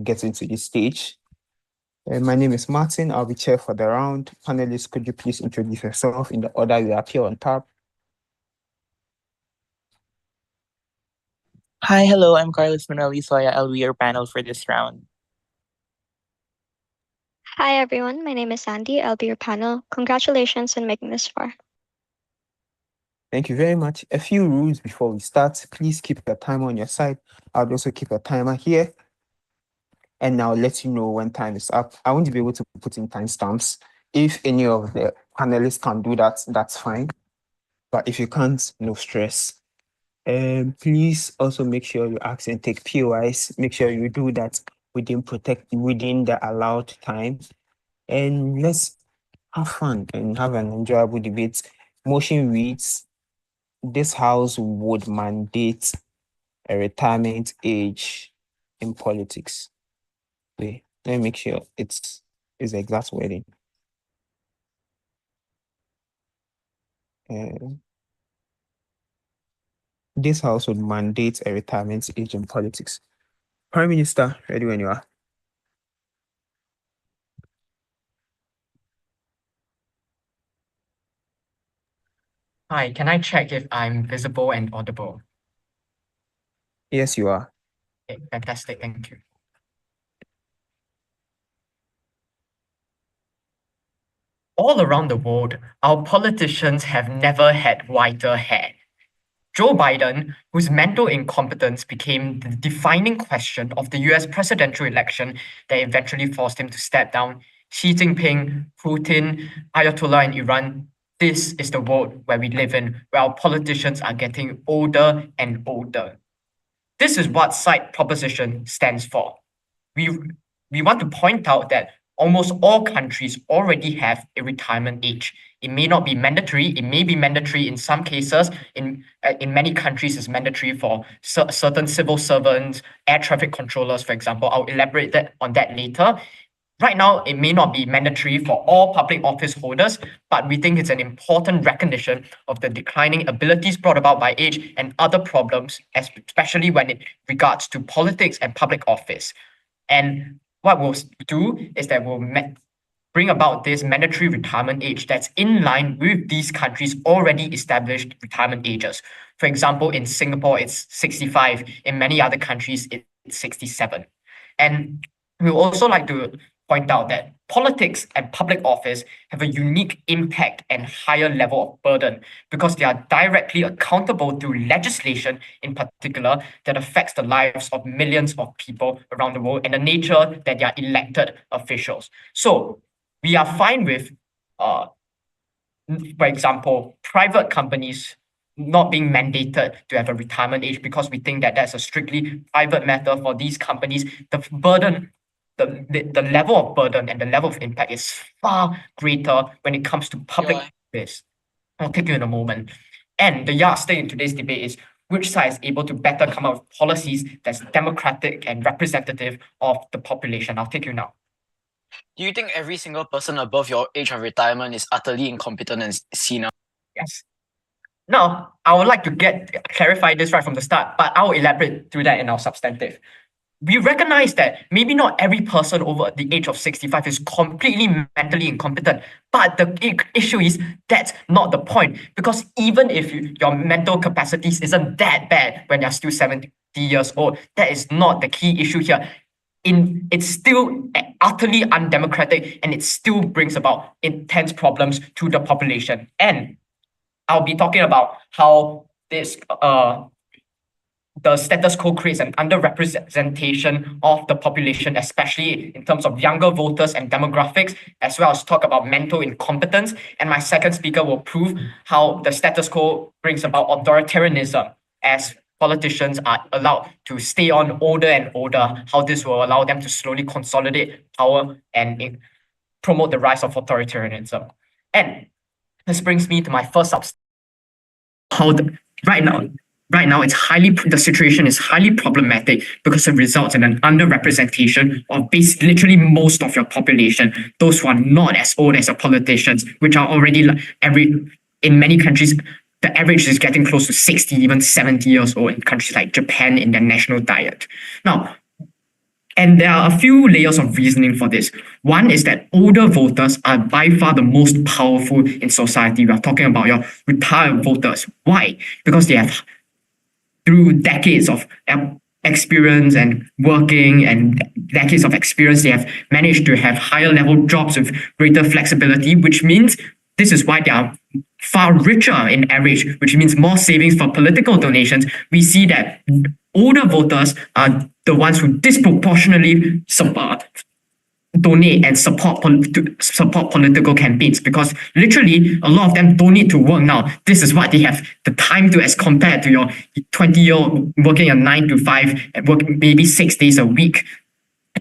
get into the stage. My name is Martin. I'll be chair for the round. Panelists, could you please introduce yourself in the order you appear on top? Hi, hello, I'm Carlos Manuel Eusoya. I'll be your panel for this round. Hi everyone, my name is Xandy. I'll be your panel. Congratulations on making this far. Thank you very much. A few rules before we start. Please keep your timer on your side. I'll also keep a timer here. And I'll let you know when time is up. I won't be able to put in timestamps. If any of the panelists can do that, that's fine. But if you can't, no stress. Please also make sure you ask and take POIs. Make sure you do that within the allowed time. And let's have fun and have an enjoyable debate. Motion reads, this house would mandate a retirement age in politics. Wait, let me make sure it's the exact wording. This house would mandate a retirement age in politics. Prime Minister, ready when you are. Hi, can I check if I'm visible and audible? Yes, you are. Okay, fantastic, thank you. All around the world, our politicians have never had whiter hair. Joe Biden, whose mental incompetence became the defining question of the US presidential election that eventually forced him to step down, Xi Jinping, Putin, Ayatollah in Iran, this is the world where we live in, where our politicians are getting older and older. This is what side proposition stands for. We want to point out that almost all countries already have a retirement age. It may not be mandatory. It may be mandatory in some cases. In many countries, it's mandatory for certain civil servants, air traffic controllers, for example. I'll elaborate on that later. Right now, it may not be mandatory for all public office holders, but we think it's an important recognition of the declining abilities brought about by age and other problems, especially when it regards to politics and public office. And what we'll do is that we'll bring about this mandatory retirement age that's in line with these countries' already established retirement ages. For example, in Singapore, it's 65. In many other countries, it's 67. And we'll also like to point out that politics and public office have a unique impact and higher level of burden because they are directly accountable to legislation in particular that affects the lives of millions of people around the world and the nature that they are elected officials. So we are fine with, for example, private companies not being mandated to have a retirement age because we think that that's a strictly private matter for these companies. The burden, the level of burden and the level of impact is far greater when it comes to public office. I'll take you in a moment. And the yardstick in today's debate is which side is able to better come up with policies that's democratic and representative of the population. I'll take you now. Do you think every single person above your age of retirement is utterly incompetent and senile? Yes. Now, I would like to clarify this right from the start, but I will elaborate through that in our substantive. We recognize that maybe not every person over the age of 65 is completely mentally incompetent, but the issue is that's not the point. Because even if your mental capacities isn't that bad when you're still 70 years old, that is not the key issue here. It's still utterly undemocratic and it still brings about intense problems to the population. And I'll be talking about how this the status quo creates an underrepresentation of the population, especially in terms of younger voters and demographics, as well as talk about mental incompetence. And my second speaker will prove how the status quo brings about authoritarianism as politicians are allowed to stay on older and older, how this will allow them to slowly consolidate power and promote the rise of authoritarianism. And this brings me to my first substance. Right now, the situation is highly problematic because it results in an underrepresentation of literally most of your population, those who are not as old as your politicians, which are already in many countries, the average is getting close to 60, even 70 years old in countries like Japan in their national diet. Now, And there are a few layers of reasoning for this. One is that older voters are by far the most powerful in society. We are talking about your retired voters. Why? Because they have, through decades of experience and working and decades of experience, they have managed to have higher level jobs with greater flexibility, which means this is why they are far richer in average, which means more savings for political donations. We see that older voters are the ones who disproportionately donate and support political campaigns, because literally a lot of them don't need to work now. This is what they have the time to, as compared to your 20-year-old working a 9 to 5 and work maybe 6 days a week.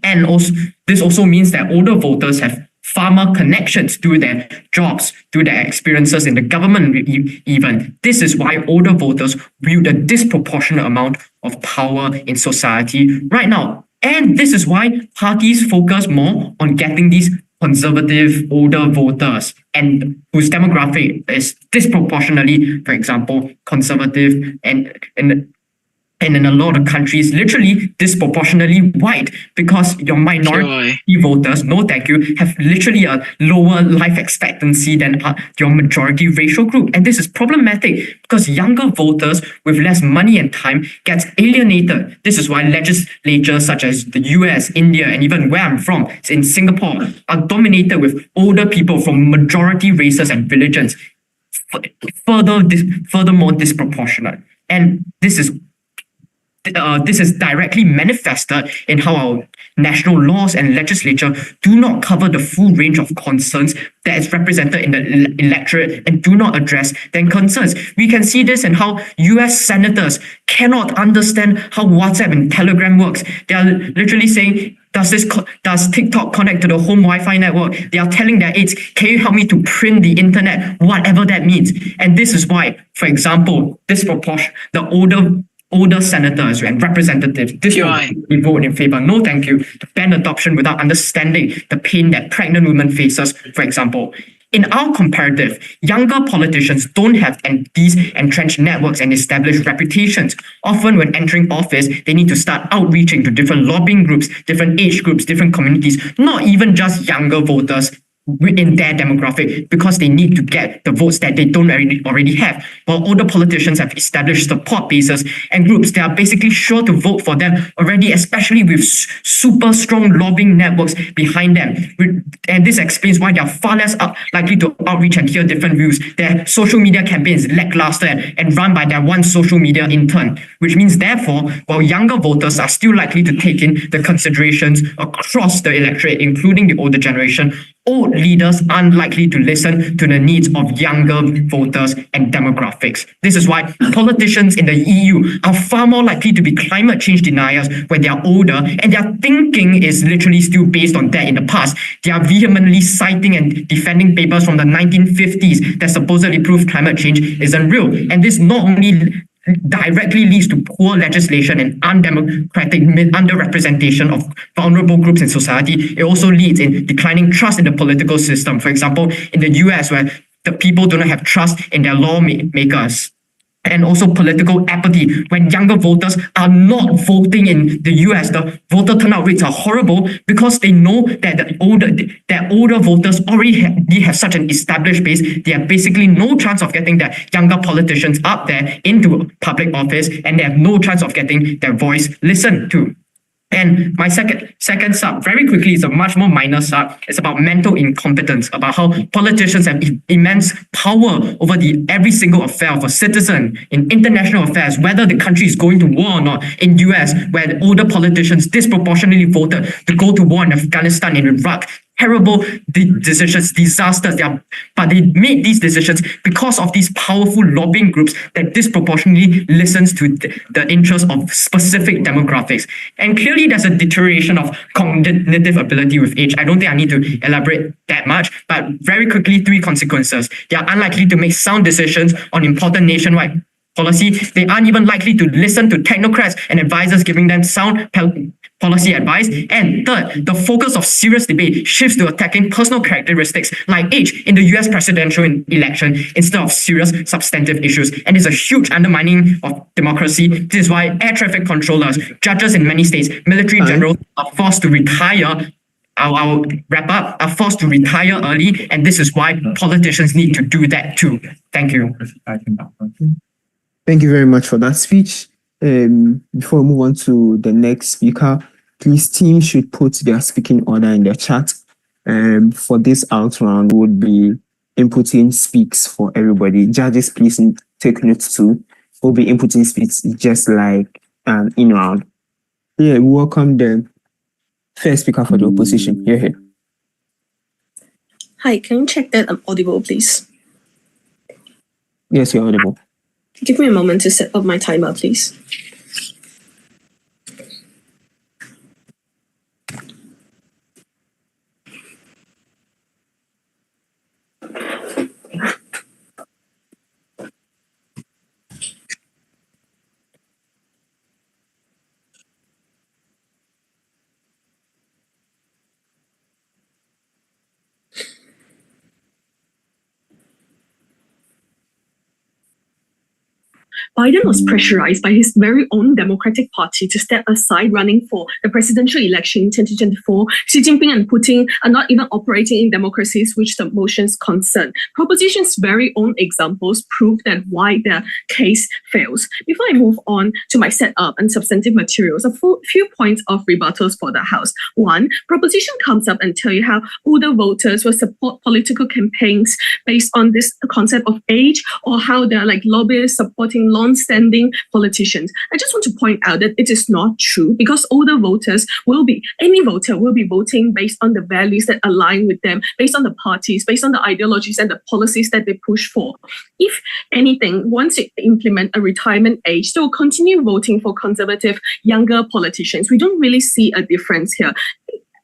And also, this also means that older voters have far more connections to their jobs, to their experiences in the government even. This is why older voters wield a disproportionate amount of power in society right now. And this is why parties focus more on getting these conservative older voters and whose demographic is disproportionately, for example, conservative and in a lot of countries, literally disproportionately white, because your minority voters, no thank you, have literally a lower life expectancy than your majority racial group. And this is problematic because younger voters with less money and time gets alienated. This is why legislatures such as the US, India, and even where I'm from, in Singapore, are dominated with older people from majority races and religions, furthermore disproportionate. And this is directly manifested in how our national laws and legislature do not cover the full range of concerns that is represented in the electorate and do not address their concerns. We can see this in how US senators cannot understand how WhatsApp and Telegram works. They are literally saying, does TikTok connect to the home Wi-Fi network? They are telling their aides, can you help me to print the internet, whatever that means? And this is why, for example, the older senators and representatives disproportionately vote in favor, no thank you, to ban adoption without understanding the pain that pregnant women faces, for example. In our comparative, younger politicians don't have these entrenched networks and established reputations. Often when entering office, they need to start outreaching to different lobbying groups, different age groups, different communities, not even just younger voters in their demographic, because they need to get the votes that they don't already have. While older politicians have established support bases and groups, they are basically sure to vote for them already, especially with super strong lobbying networks behind them. And this explains why they are far less likely to outreach and hear different views. Their social media campaigns lackluster and run by their one social media intern, which means therefore, while younger voters are still likely to take in the considerations across the electorate, including the older generation, old leaders aren't likely to listen to the needs of younger voters and demographics. This is why politicians in the EU are far more likely to be climate change deniers when they are older, and their thinking is literally still based on that in the past. They are vehemently citing and defending papers from the 1950s that supposedly prove climate change isn't real. And this not only directly leads to poor legislation and undemocratic underrepresentation of vulnerable groups in society, it also leads in declining trust in the political system. For example, in the US, where the people do not have trust in their lawmakers. And also political apathy. When younger voters are not voting in the US, the voter turnout rates are horrible because they know that older voters already have such an established base. They have basically no chance of getting their younger politicians up there into public office, and they have no chance of getting their voice listened to. And my second sub, very quickly, is a much more minor sub. It's about mental incompetence, about how politicians have immense power over every single affair of a citizen in international affairs, whether the country is going to war or not. In US, where older politicians disproportionately voted to go to war in Afghanistan and Iraq. Terrible decisions, disasters, but they made these decisions because of these powerful lobbying groups that disproportionately listens to the interests of specific demographics. And clearly there's a deterioration of cognitive ability with age. I don't think I need to elaborate that much, but very quickly, 3 consequences. They are unlikely to make sound decisions on important nationwide policy. They aren't even likely to listen to technocrats and advisors giving them sound policy advice. And third, the focus of serious debate shifts to attacking personal characteristics like age in the US presidential election instead of serious substantive issues. And it's a huge undermining of democracy. This is why air traffic controllers, judges in many states, military generals are forced to retire. I'll wrap up. Are forced to retire early, and this is why politicians need to do that too. Thank you. Thank you very much for that speech. Before we move on to the next speaker, please, team should put their speaking order in the chat. For this out round, would be inputting speaks for everybody. Judges, please take notes too. We'll be inputting speaks just like an in round. Yeah, we welcome the first speaker for the opposition. Here. Hi, can you check that I'm audible, please? Yes, you're audible. Give me a moment to set up my timer, please. Biden was pressurized by his very own Democratic Party to step aside running for the presidential election in 2024. Xi Jinping and Putin are not even operating in democracies which the motions concern. Proposition's very own examples prove that why their case fails. Before I move on to my setup and substantive materials, a few points of rebuttals for the House. One, proposition comes up and tell you how older voters will support political campaigns based on this concept of age, or how they're like lobbyists supporting long-standing politicians. I just want to point out that it is not true, because older voters any voter will be voting based on the values that align with them, based on the parties, based on the ideologies and the policies that they push for. If anything, once you implement a retirement age, they will continue voting for conservative, younger politicians. We don't really see a difference here.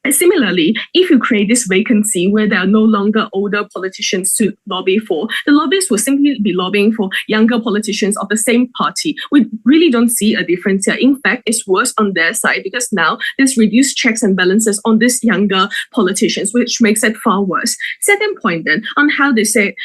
Similarly, if you create this vacancy where there are no longer older politicians to lobby for, the lobbyists will simply be lobbying for younger politicians of the same party. We really don't see a difference here. In fact, it's worse on their side, because now there's reduced checks and balances on these younger politicians, which makes it far worse. Second point then, on how they say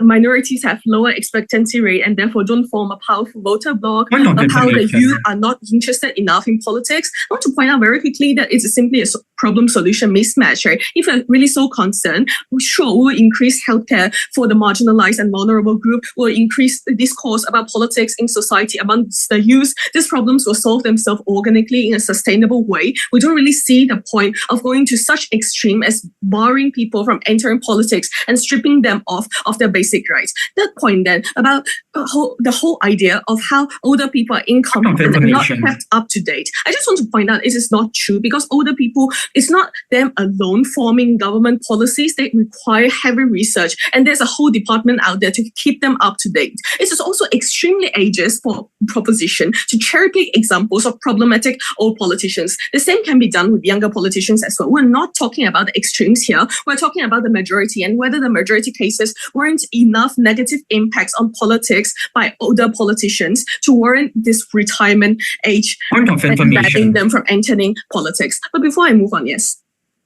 minorities have lower expectancy rate and therefore don't form a powerful voter bloc, how the youth are not interested enough in politics. I want to point out very quickly that it's simply a problem-solution mismatch, right? If you're really so concerned, sure, we'll increase healthcare for the marginalized and vulnerable group, we'll increase the discourse about politics in society amongst the youth. These problems will solve themselves organically in a sustainable way. We don't really see the point of going to such extreme as barring people from entering politics and stripping them of their basic rights. Third point then, about the whole idea of how older people are incompetent and not kept up to date. I just want to point out it is not true, because older people, it's not them alone forming government policies. They require heavy research, and there's a whole department out there to keep them up to date. It is also extremely ageist for proposition to cherry pick examples of problematic old politicians. The same can be done with younger politicians as well. We're not talking about the extremes here. We're talking about the majority, and whether the majority cases weren't enough negative impacts on politics by older politicians to warrant this retirement age and banning them from entering politics. But before I move on, yes.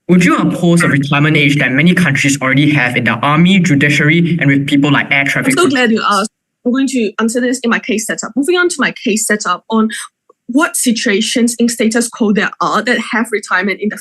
Would you oppose a retirement age that many countries already have in the army, judiciary, and with people like air traffic? I'm so glad you asked. I'm going to answer this in my case setup. Moving on to my case setup on what situations in status quo there are that have retirement in the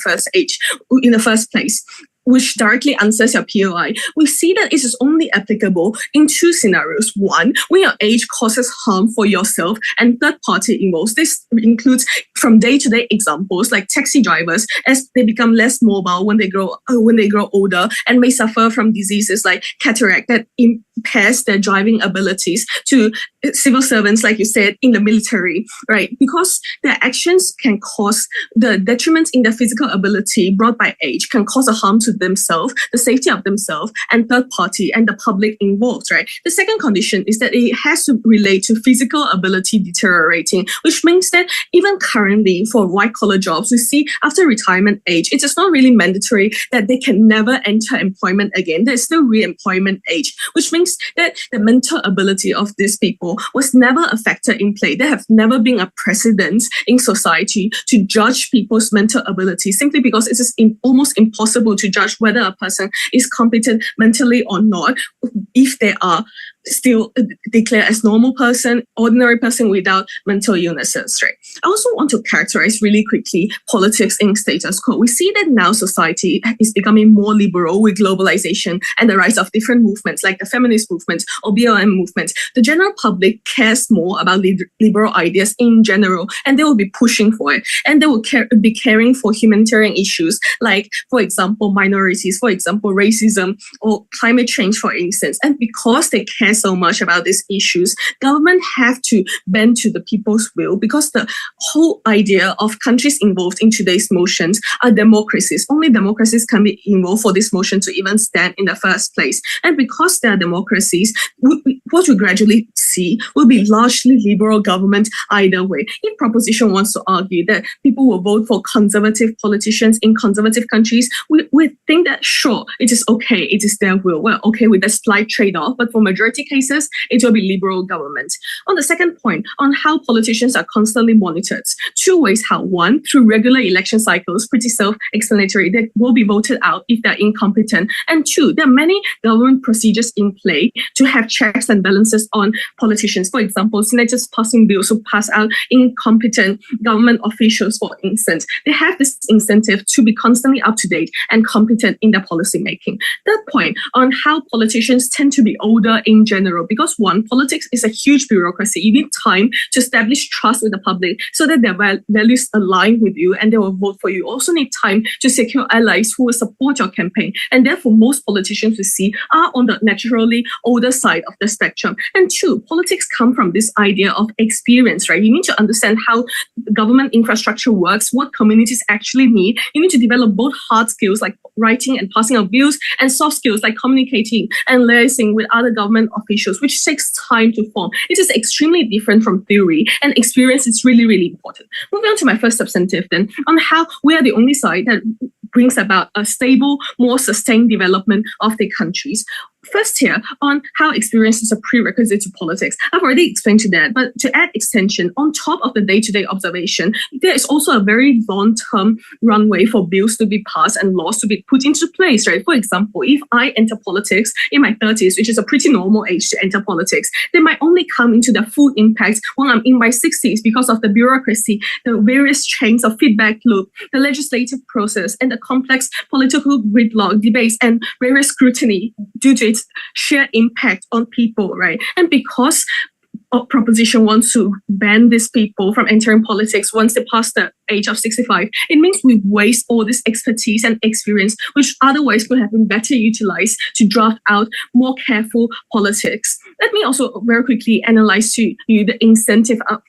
first place, which directly answers your POI. We see that it is only applicable in two scenarios. One, when your age causes harm for yourself and third party involved. This includes from day-to-day examples like taxi drivers, as they become less mobile when they grow older and may suffer from diseases like cataract that impairs their driving abilities, to civil servants, like you said, in the military, right? Because their actions can cause the detriments in their physical ability brought by age can cause a harm to themselves, the safety of themselves, and third party and the public involved, right? The second condition is that it has to relate to physical ability deteriorating, which means that even currently for white-collar jobs, we see after retirement age, it is not really mandatory that they can never enter employment again. There's still re-employment age, which means that the mental ability of these people was never a factor in play. There have never been a precedent in society to judge people's mental ability simply because it is almost impossible to judge whether a person is competent mentally or not if they are still declared as normal person, ordinary person without mental illnesses, right? I also want to characterize really quickly politics in status quo. We see that now society is becoming more liberal with globalization and the rise of different movements like the feminist movement or BLM movement. The general public cares more about liberal ideas in general, and they will be pushing for it. And they will be caring for humanitarian issues like, for example, minorities, for example, racism or climate change, for instance. And because they care so much about these issues, government have to bend to the people's will, because the whole idea of countries involved in today's motions are democracies. Only democracies can be involved for this motion to even stand in the first place. And because they are democracies, what we gradually see will be largely liberal government either way. If proposition wants to argue that people will vote for conservative politicians in conservative countries, we think that sure, it is okay, it is their will. We're okay with a slight trade-off, but for majority cases, it will be liberal government. On the second point, on how politicians are constantly monitored, two ways how. One, through regular election cycles, pretty self-explanatory, they will be voted out if they're incompetent. And two, there are many government procedures in play to have checks and balances on politicians. For example, senators passing bills who pass out incompetent government officials, for instance. They have this incentive to be constantly up to date and competent in their policy making. Third point, on how politicians tend to be older in general, because one, politics is a huge bureaucracy. You need time to establish trust with the public so that their values align with you and they will vote for you. You also need time to secure allies who will support your campaign. And therefore, most politicians we see are on the naturally older side of the spectrum. And two, politics come from this idea of experience, right? You need to understand how government infrastructure works, what communities actually need. You need to develop both hard skills like writing and passing of bills and soft skills like communicating and liaising with other government officials, which takes time to form. It is extremely different from theory, and experience is really, really important. Moving on to my first substantive then, on how we are the only side that brings about a stable, more sustained development of the countries. First here, on how experience is a prerequisite to politics. I've already explained to that, but to add extension, on top of the day-to-day observation, there is also a very long-term runway for bills to be passed and laws to be put into place, right? For example, if I enter politics in my 30s, which is a pretty normal age to enter politics, they might only come into their full impact when I'm in my 60s because of the bureaucracy, the various chains of feedback loop, the legislative process, and the complex political gridlock debates and various scrutiny due to its sheer impact on people, right? And because proposition wants to ban these people from entering politics once they pass the age of 65, it means we waste all this expertise and experience, which otherwise could have been better utilized to draft out more careful politics. Let me also very quickly analyze to you the incentive of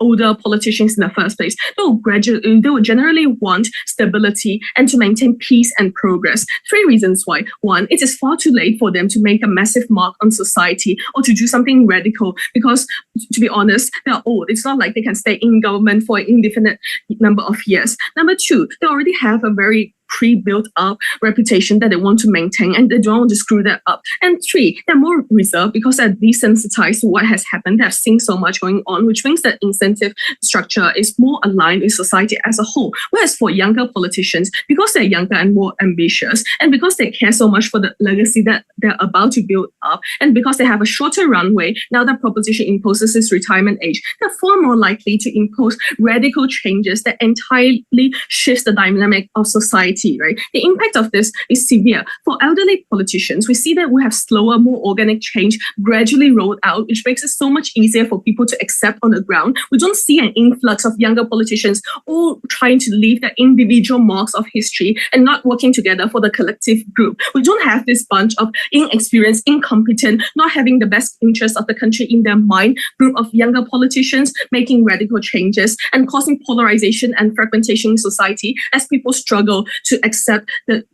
older politicians in the first place. They will generally want stability and to maintain peace and progress. Three reasons why. One, it is far too late for them to make a massive mark on society or to do something radical because, to be honest, they're old. It's not like they can stay in government for an indefinite number of years. Number two, they already have a very pre-built up reputation that they want to maintain and they don't want to screw that up. And three, they're more reserved because they're desensitized to what has happened. They've seen so much going on, which means that incentive structure is more aligned with society as a whole. Whereas for younger politicians, because they're younger and more ambitious, and because they care so much for the legacy that they're about to build up, and because they have a shorter runway, now that proposition imposes this retirement age, they're far more likely to impose radical changes that entirely shifts the dynamic of society. Right? The impact of this is severe. For elderly politicians, we see that we have slower, more organic change gradually rolled out, which makes it so much easier for people to accept on the ground. We don't see an influx of younger politicians all trying to leave their individual marks of history and not working together for the collective group. We don't have this bunch of inexperienced, incompetent, not having the best interests of the country in their mind group of younger politicians making radical changes and causing polarization and fragmentation in society as people struggle to accept the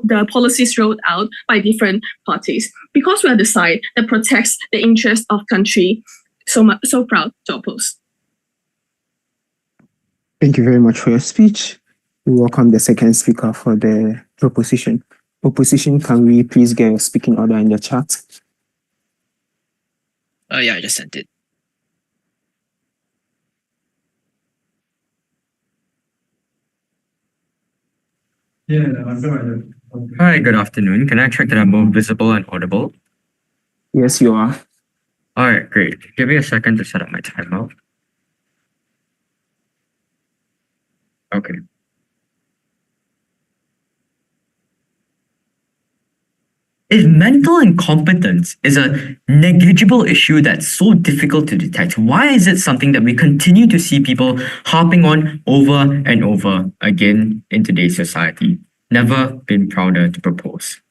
the policies rolled out by different parties. Because we are the side that protects the interest of country, so proud to oppose. Thank you very much for your speech. We welcome the second speaker for the proposition. Opposition, can we please get your speaking order in the chat? Yeah, I just sent it. Hi, good afternoon. Can I check that I'm both visible and audible? Yes, you are. All right, great. Give me a second to set up my timeout. Okay. If mental incompetence is a negligible issue that's so difficult to detect, why is it something that we continue to see people harping on over and over again in today's society? Never been prouder to propose.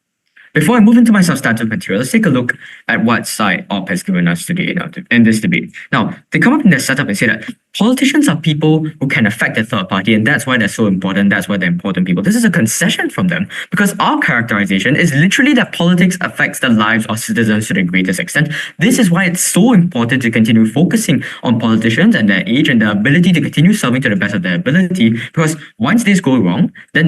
Before I move into my substantive material, let's take a look at what side OP has given us today in this debate. Now, they come up in their setup and say that politicians are people who can affect the third party, and that's why they're so important. That's why they're important people. This is a concession from them because our characterization is literally that politics affects the lives of citizens to the greatest extent. This is why it's so important to continue focusing on politicians and their age and their ability to continue serving to the best of their ability. Because once this goes wrong, then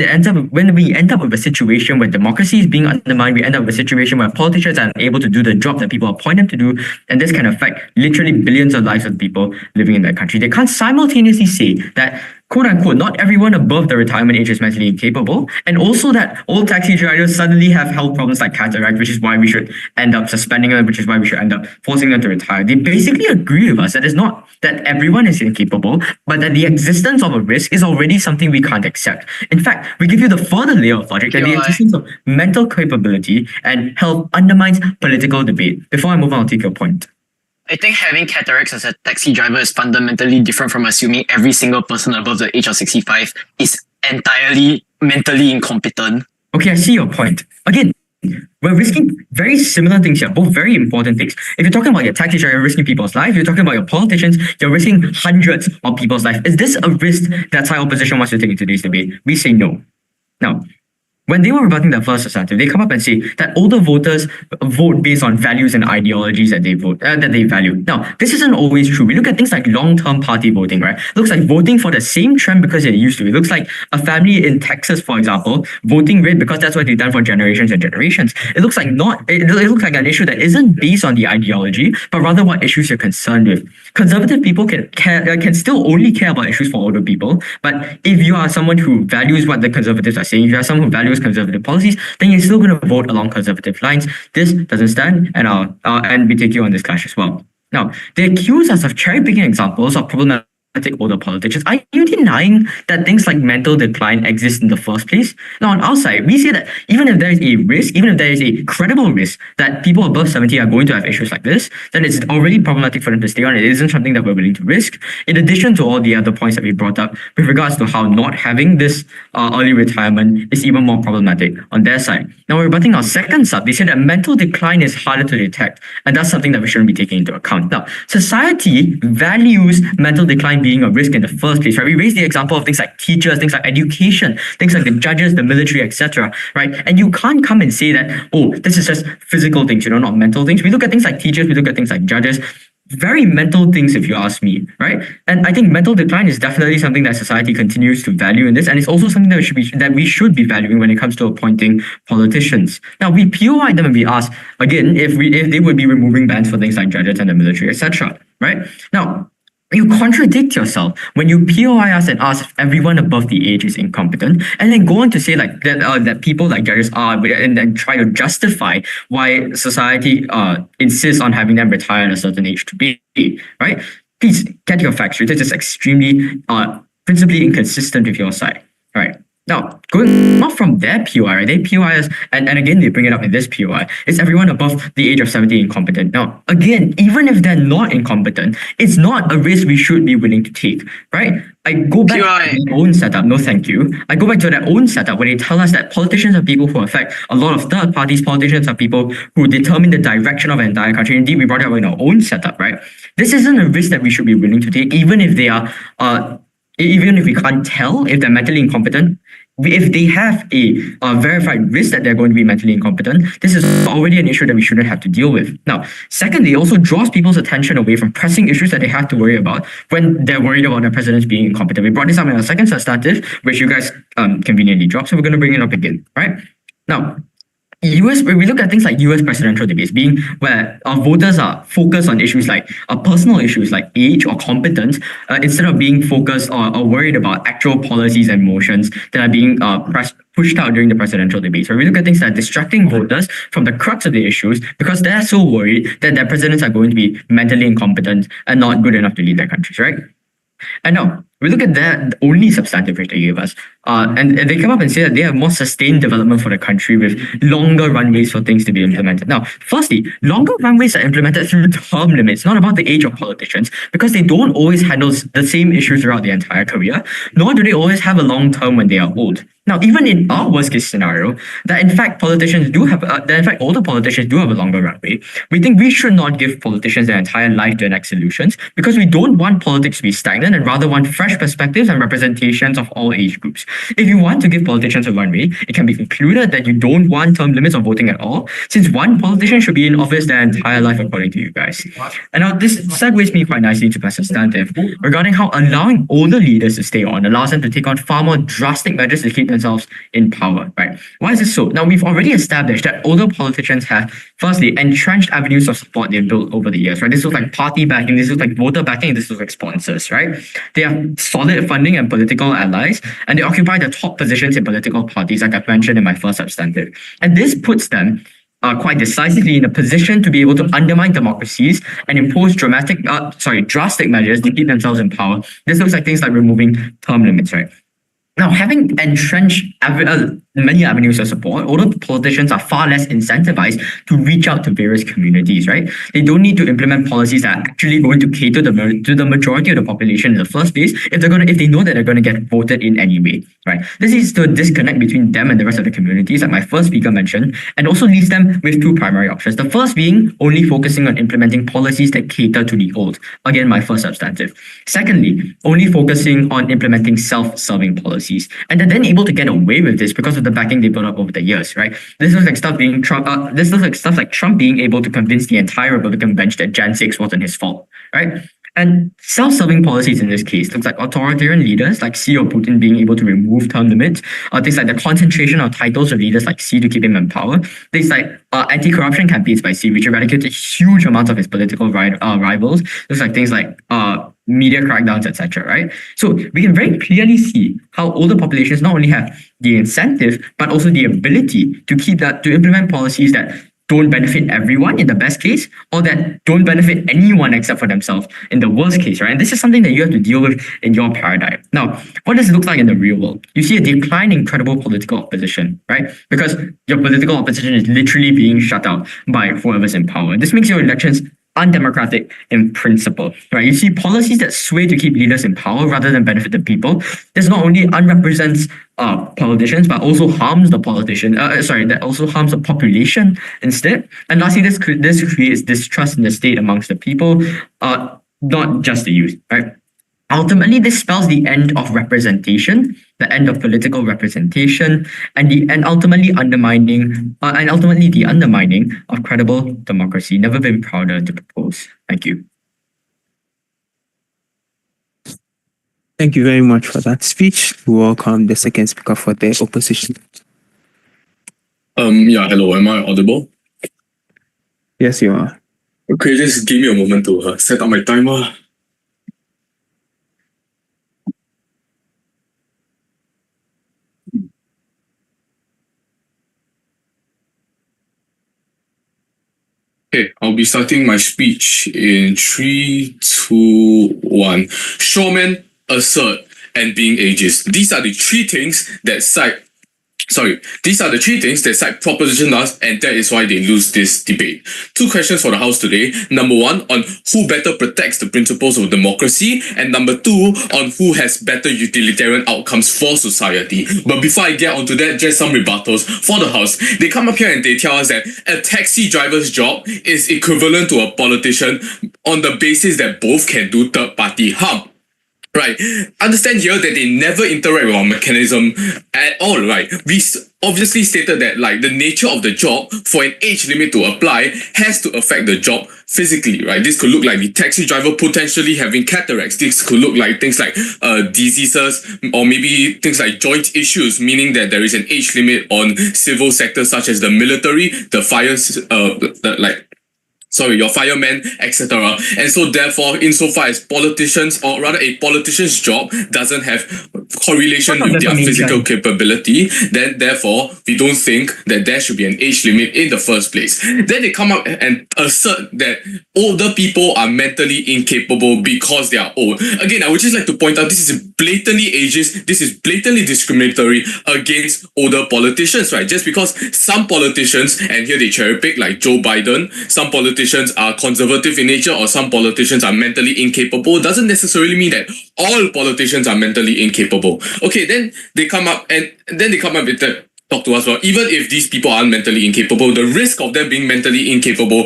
when we end up with a situation where democracy is being undermined, we end up with a situation where politicians are unable to do the job that people appoint them to do, and this can affect literally billions of lives of people living in that country. They can't simultaneously say that, quote unquote, not everyone above the retirement age is mentally incapable, and also that old taxi drivers suddenly have health problems like cataract, which is why we should end up suspending them, which is why we should end up forcing them to retire. They basically agree with us that it's not that everyone is incapable, but that the existence of a risk is already something we can't accept. In fact, we give you the further layer of logic that the existence of mental capability and health undermines political debate. Before I move on, I'll take your point. I think having cataracts as a taxi driver is fundamentally different from assuming every single person above the age of 65 is entirely mentally incompetent. Okay, I see your point. Again, we're risking very similar things here, both very important things. If you're talking about your taxi driver, you're risking people's lives. If you're talking about your politicians, you're risking hundreds of people's lives. Is this a risk that Thai opposition wants to take in today's debate? We say no. Now, when they were rebutting the first substantive, they come up and say that older voters vote based on values and ideologies that they value. Now, this isn't always true. We look at things like long-term party voting, right? It looks like voting for the same trend because they're used to. It looks like a family in Texas, for example, voting red because that's what they've done for generations and generations. It looks like it looks like an issue that isn't based on the ideology, but rather what issues you're concerned with. Conservative people can still only care about issues for older people, but if you are someone who values what the conservatives are saying, if you are someone who values conservative policies, then you're still going to vote along conservative lines. This doesn't stand, and I'll be taking you on this clash as well. Now, they accuse us of cherry-picking examples of problematic older politicians. Are you denying that things like mental decline exist in the first place? Now, on our side, we say that even if there is a risk, even if there is a credible risk that people above 70 are going to have issues like this, then it's already problematic for them to stay on. It isn't something that we're willing to risk. In addition to all the other points that we brought up with regards to how not having this early retirement is even more problematic on their side. Now, we're rebutting our second sub. They say that mental decline is harder to detect, and that's something that we shouldn't be taking into account. Now, society values mental decline being a risk in the first place, right? We raise the example of things like teachers, things like education, things like the judges, the military, etc., right? And you can't come and say that, oh, this is just physical things, not mental things. We look at things like teachers, we look at things like judges, very mental things, if you ask me, right? And I think mental decline is definitely something that society continues to value in this, and it's also something that we should be valuing when it comes to appointing politicians. Now, we POI them and we ask again if they would be removing bans for things like judges and the military, etc., right? Now, you contradict yourself when you POI us and ask if everyone above the age is incompetent, and then go on to say like that people like judges are, and then try to justify why society insists on having them retire at a certain age to be, right? Please get your facts straight. This is extremely principally inconsistent with your side, right? Now, going off from their POI, right? They POI us, and again, they bring it up in this POI. Is everyone above the age of 70 incompetent? Now, again, even if they're not incompetent, it's not a risk we should be willing to take, right? I go back to their own setup. No, thank you. I go back to their own setup where they tell us that politicians are people who affect a lot of third parties. Politicians are people who determine the direction of an entire country. Indeed, we brought it up in our own setup, right? This isn't a risk that we should be willing to take, even if they are even if we can't tell if they're mentally incompetent. if they have a verified risk that they're going to be mentally incompetent, this is already an issue that we shouldn't have to deal with. Now, secondly, it also draws people's attention away from pressing issues that they have to worry about when they're worried about their presidents being incompetent. We brought this up in our second substantive, which you guys conveniently dropped, so we're going to bring it up again, right? Now, we look at things like US presidential debates being where voters are focused on issues like personal issues like age or competence instead of being focused or worried about actual policies and motions that are being pushed out during the presidential debates. So we look at things that are distracting voters from the crux of the issues because they're so worried that their presidents are going to be mentally incompetent and not good enough to lead their countries, right? And now, we look at that only substantive which they gave us, and they come up and say that they have more sustained development for the country with longer runways for things to be implemented. Now, firstly, longer runways are implemented through term limits, not about the age of politicians, because they don't always handle the same issue throughout their entire career, nor do they always have a long term when they are old. Now, even in our worst case scenario, that in fact politicians do have, older politicians do have a longer runway. We think we should not give politicians their entire life to enact solutions because we don't want politics to be stagnant and rather want fresh perspectives and representations of all age groups. If you want to give politicians a runway, it can be concluded that you don't want term limits of voting at all, since one politician should be in office their entire life according to you guys. And now this segues me quite nicely to my substantive regarding how allowing older leaders to stay on allows them to take on far more drastic measures to keep themselves in power, right? Why is this so? Now, we've already established that older politicians have, firstly, entrenched avenues of support they've built over the years, right? This looks like party backing, this looks like voter backing, this looks like sponsors, right? They have solid funding and political allies, and they occupy the top positions in political parties, like I mentioned in my first substantive. And this puts them quite decisively in a position to be able to undermine democracies and impose drastic measures to keep themselves in power. This looks like things like removing term limits, right? Now, having entrenched many avenues of support, older politicians are far less incentivized to reach out to various communities, right? They don't need to implement policies that are actually going to cater to the majority of the population in the first place if they know that they're going to get voted in anyway, right? This leads to a disconnect between them and the rest of the communities, like my first speaker mentioned, and also leaves them with two primary options. The first being only focusing on implementing policies that cater to the old. Again, my first substantive. Secondly, only focusing on implementing self-serving policies. And they're then able to get away with this because of the backing they built up over the years, right? This looks like stuff like Trump being able to convince the entire Republican bench that Jan 6 wasn't his fault, right? And self-serving policies in this case looks like authoritarian leaders like Xi or Putin being able to remove term limits, things like the concentration of titles of leaders like Xi to keep him in power, things like anti-corruption campaigns by Xi, which eradicated huge amounts of his political rivals, looks like things like media crackdowns, etc., right? So we can very clearly see how older populations not only have the incentive, but also the ability to implement policies that don't benefit everyone in the best case, or that don't benefit anyone except for themselves in the worst case, right? And this is something that you have to deal with in your paradigm. Now, what does it look like in the real world? You see a decline in credible political opposition, right? Because your political opposition is literally being shut out by whoever's in power. This makes your elections undemocratic in principle, right? You see policies that sway to keep leaders in power rather than benefit the people. This not only unrepresents politicians, but also harms the that also harms the population instead. And lastly, this creates distrust in the state amongst the people, not just the youth, right? Ultimately, this spells the end of representation, the end of political representation, and ultimately the undermining of credible democracy. Never been prouder to propose. Thank you. Thank you very much for that speech. We welcome the second speaker for the opposition. Yeah, hello. Am I audible? Yes, you are. Okay, just give me a moment to set up my timer. Okay, I'll be starting my speech in 3, 2, 1. Showman, assert, and being ageist. These are the three things that side proposition us, and that is why they lose this debate. Two questions for the House today. Number one, on who better protects the principles of democracy, and number two, on who has better utilitarian outcomes for society. But before I get onto that, just some rebuttals for the House. They come up here and they tell us that a taxi driver's job is equivalent to a politician on the basis that both can do third-party harm. right? Understand here that they never interact with our mechanism at all, right? We obviously stated that like the nature of the job for an age limit to apply has to affect the job physically, right? This could look like the taxi driver potentially having cataracts. This could look like things like diseases, or maybe things like joint issues, meaning that there is an age limit on civil sectors such as the military, the fires, your firemen, etc. And so therefore, insofar as politicians, or rather a politician's job doesn't have correlation with their physical capability, then therefore, we don't think that there should be an age limit in the first place. Then they come up and assert that older people are mentally incapable because they are old. Again, I would just like to point out this is blatantly ageist, this is blatantly discriminatory against older politicians, right? Just because some politicians, and here they cherry pick like Joe Biden, some politicians are conservative in nature or some politicians are mentally incapable, doesn't necessarily mean that all politicians are mentally incapable. Okay, then they come up with the talk to us about even if these people aren't mentally incapable, the risk of them being mentally incapable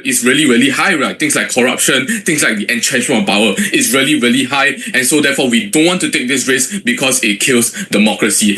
is really, really high, right? Things like corruption, things like the entrenchment of power is really, really high. And so therefore we don't want to take this risk because it kills democracy.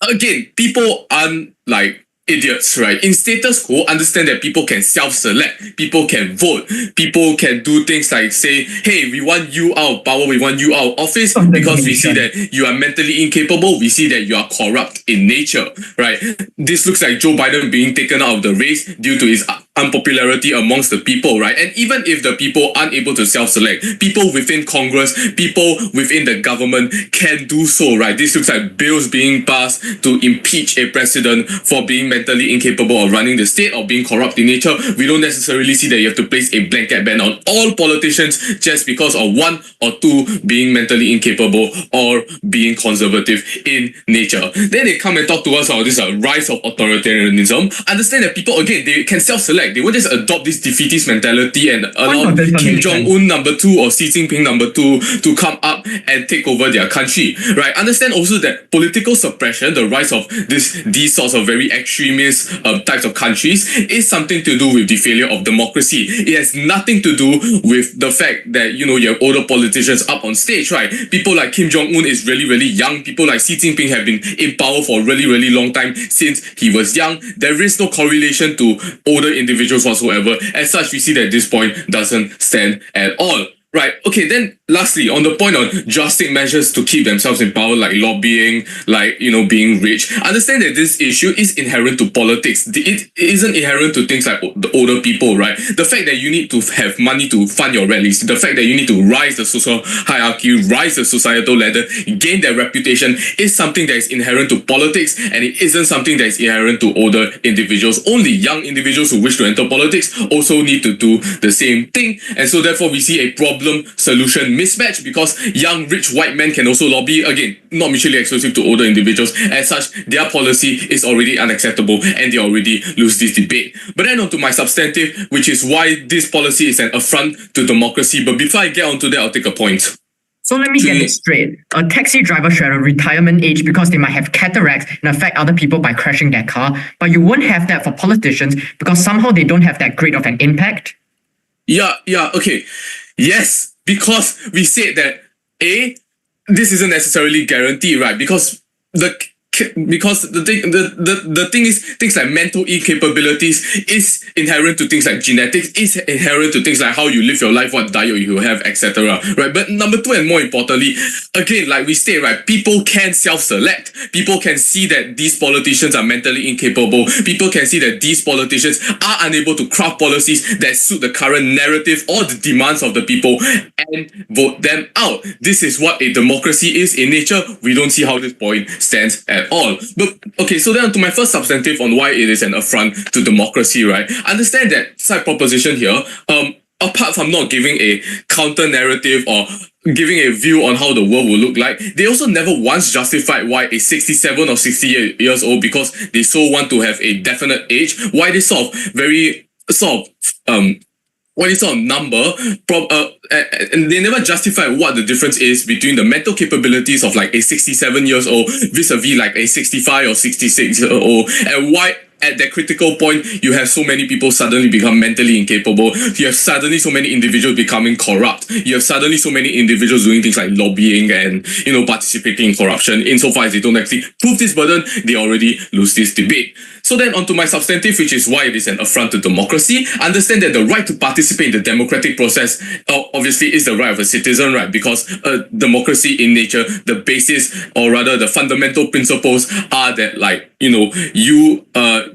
Again, people aren't like idiots, right? In status quo, understand that people can self-select, people can vote, people can do things like say, hey, we want you out of power, we want you out of office because we see that you are mentally incapable, we see that you are corrupt in nature, right? This looks like Joe Biden being taken out of the race due to his unpopularity amongst the people, right? And even if the people aren't able to self-select, people within Congress, people within the government can do so, right? This looks like bills being passed to impeach a president for being mentally incapable of running the state or being corrupt in nature. We don't necessarily see that you have to place a blanket ban on all politicians just because of one or two being mentally incapable or being conservative in nature. Then they come and talk to us about this rise of authoritarianism. Understand that people, again, they can self-select. They won't just adopt this defeatist mentality and allow Kim Jong-un number 2 or Xi Jinping number 2 to come up and take over their country, right? Understand also that political suppression, the rise of these sorts of very extremist types of countries is something to do with the failure of democracy. It has nothing to do with the fact that, you have older politicians up on stage, right? People like Kim Jong-un is really, really young. People like Xi Jinping have been in power for a really, really long time since he was young. There is no correlation to older individuals whatsoever. As such, we see that this point doesn't stand at all. Right. Okay. Then lastly, on the point on drastic measures to keep themselves in power, like lobbying, like, being rich, understand that this issue is inherent to politics. It isn't inherent to things like the older people, right? The fact that you need to have money to fund your rallies, the fact that you need to rise the social hierarchy, rise the societal ladder, gain their reputation is something that is inherent to politics, and it isn't something that is inherent to older individuals. Only young individuals who wish to enter politics also need to do the same thing. And so therefore we see a problem-solution mismatch because young, rich white men can also lobby, again, not mutually exclusive to older individuals. As such, their policy is already unacceptable and they already lose this debate. But then on to my substantive, which is why this policy is an affront to democracy. But before I get onto that, I'll take a point. So let me get it straight. A taxi driver should have a retirement age because they might have cataracts and affect other people by crashing their car. But you won't have that for politicians because somehow they don't have that great of an impact. Yeah, okay. Yes, because we said that this isn't necessarily guaranteed, right? Because the thing is, things like mental incapabilities is inherent to things like genetics, is inherent to things like how you live your life, what diet you have, etc. Right? But number 2, and more importantly, again, like we say, right, people can self-select. People can see that these politicians are mentally incapable. People can see that these politicians are unable to craft policies that suit the current narrative or the demands of the people and vote them out. This is what a democracy is in nature. We don't see how this point stands at all. But okay, so then to my first substantive on why it is an affront to democracy, right? Understand that side proposition here, apart from not giving a counter narrative or giving a view on how the world will look like, they also never once justified why a 67 or 68 years old, because they so want to have a definite age, why this number, and they never justify what the difference is between the mental capabilities of like a 67 years old vis-a-vis like a 65 or 66 year old, at that critical point, you have so many people suddenly become mentally incapable. You have suddenly so many individuals becoming corrupt. You have suddenly so many individuals doing things like lobbying and participating in corruption. Insofar as they don't actually prove this burden, they already lose this debate. So then onto my substantive, which is why it is an affront to democracy. Understand that the right to participate in the democratic process obviously is the right of a citizen, right? Because democracy in nature, the basis or rather the fundamental principles are that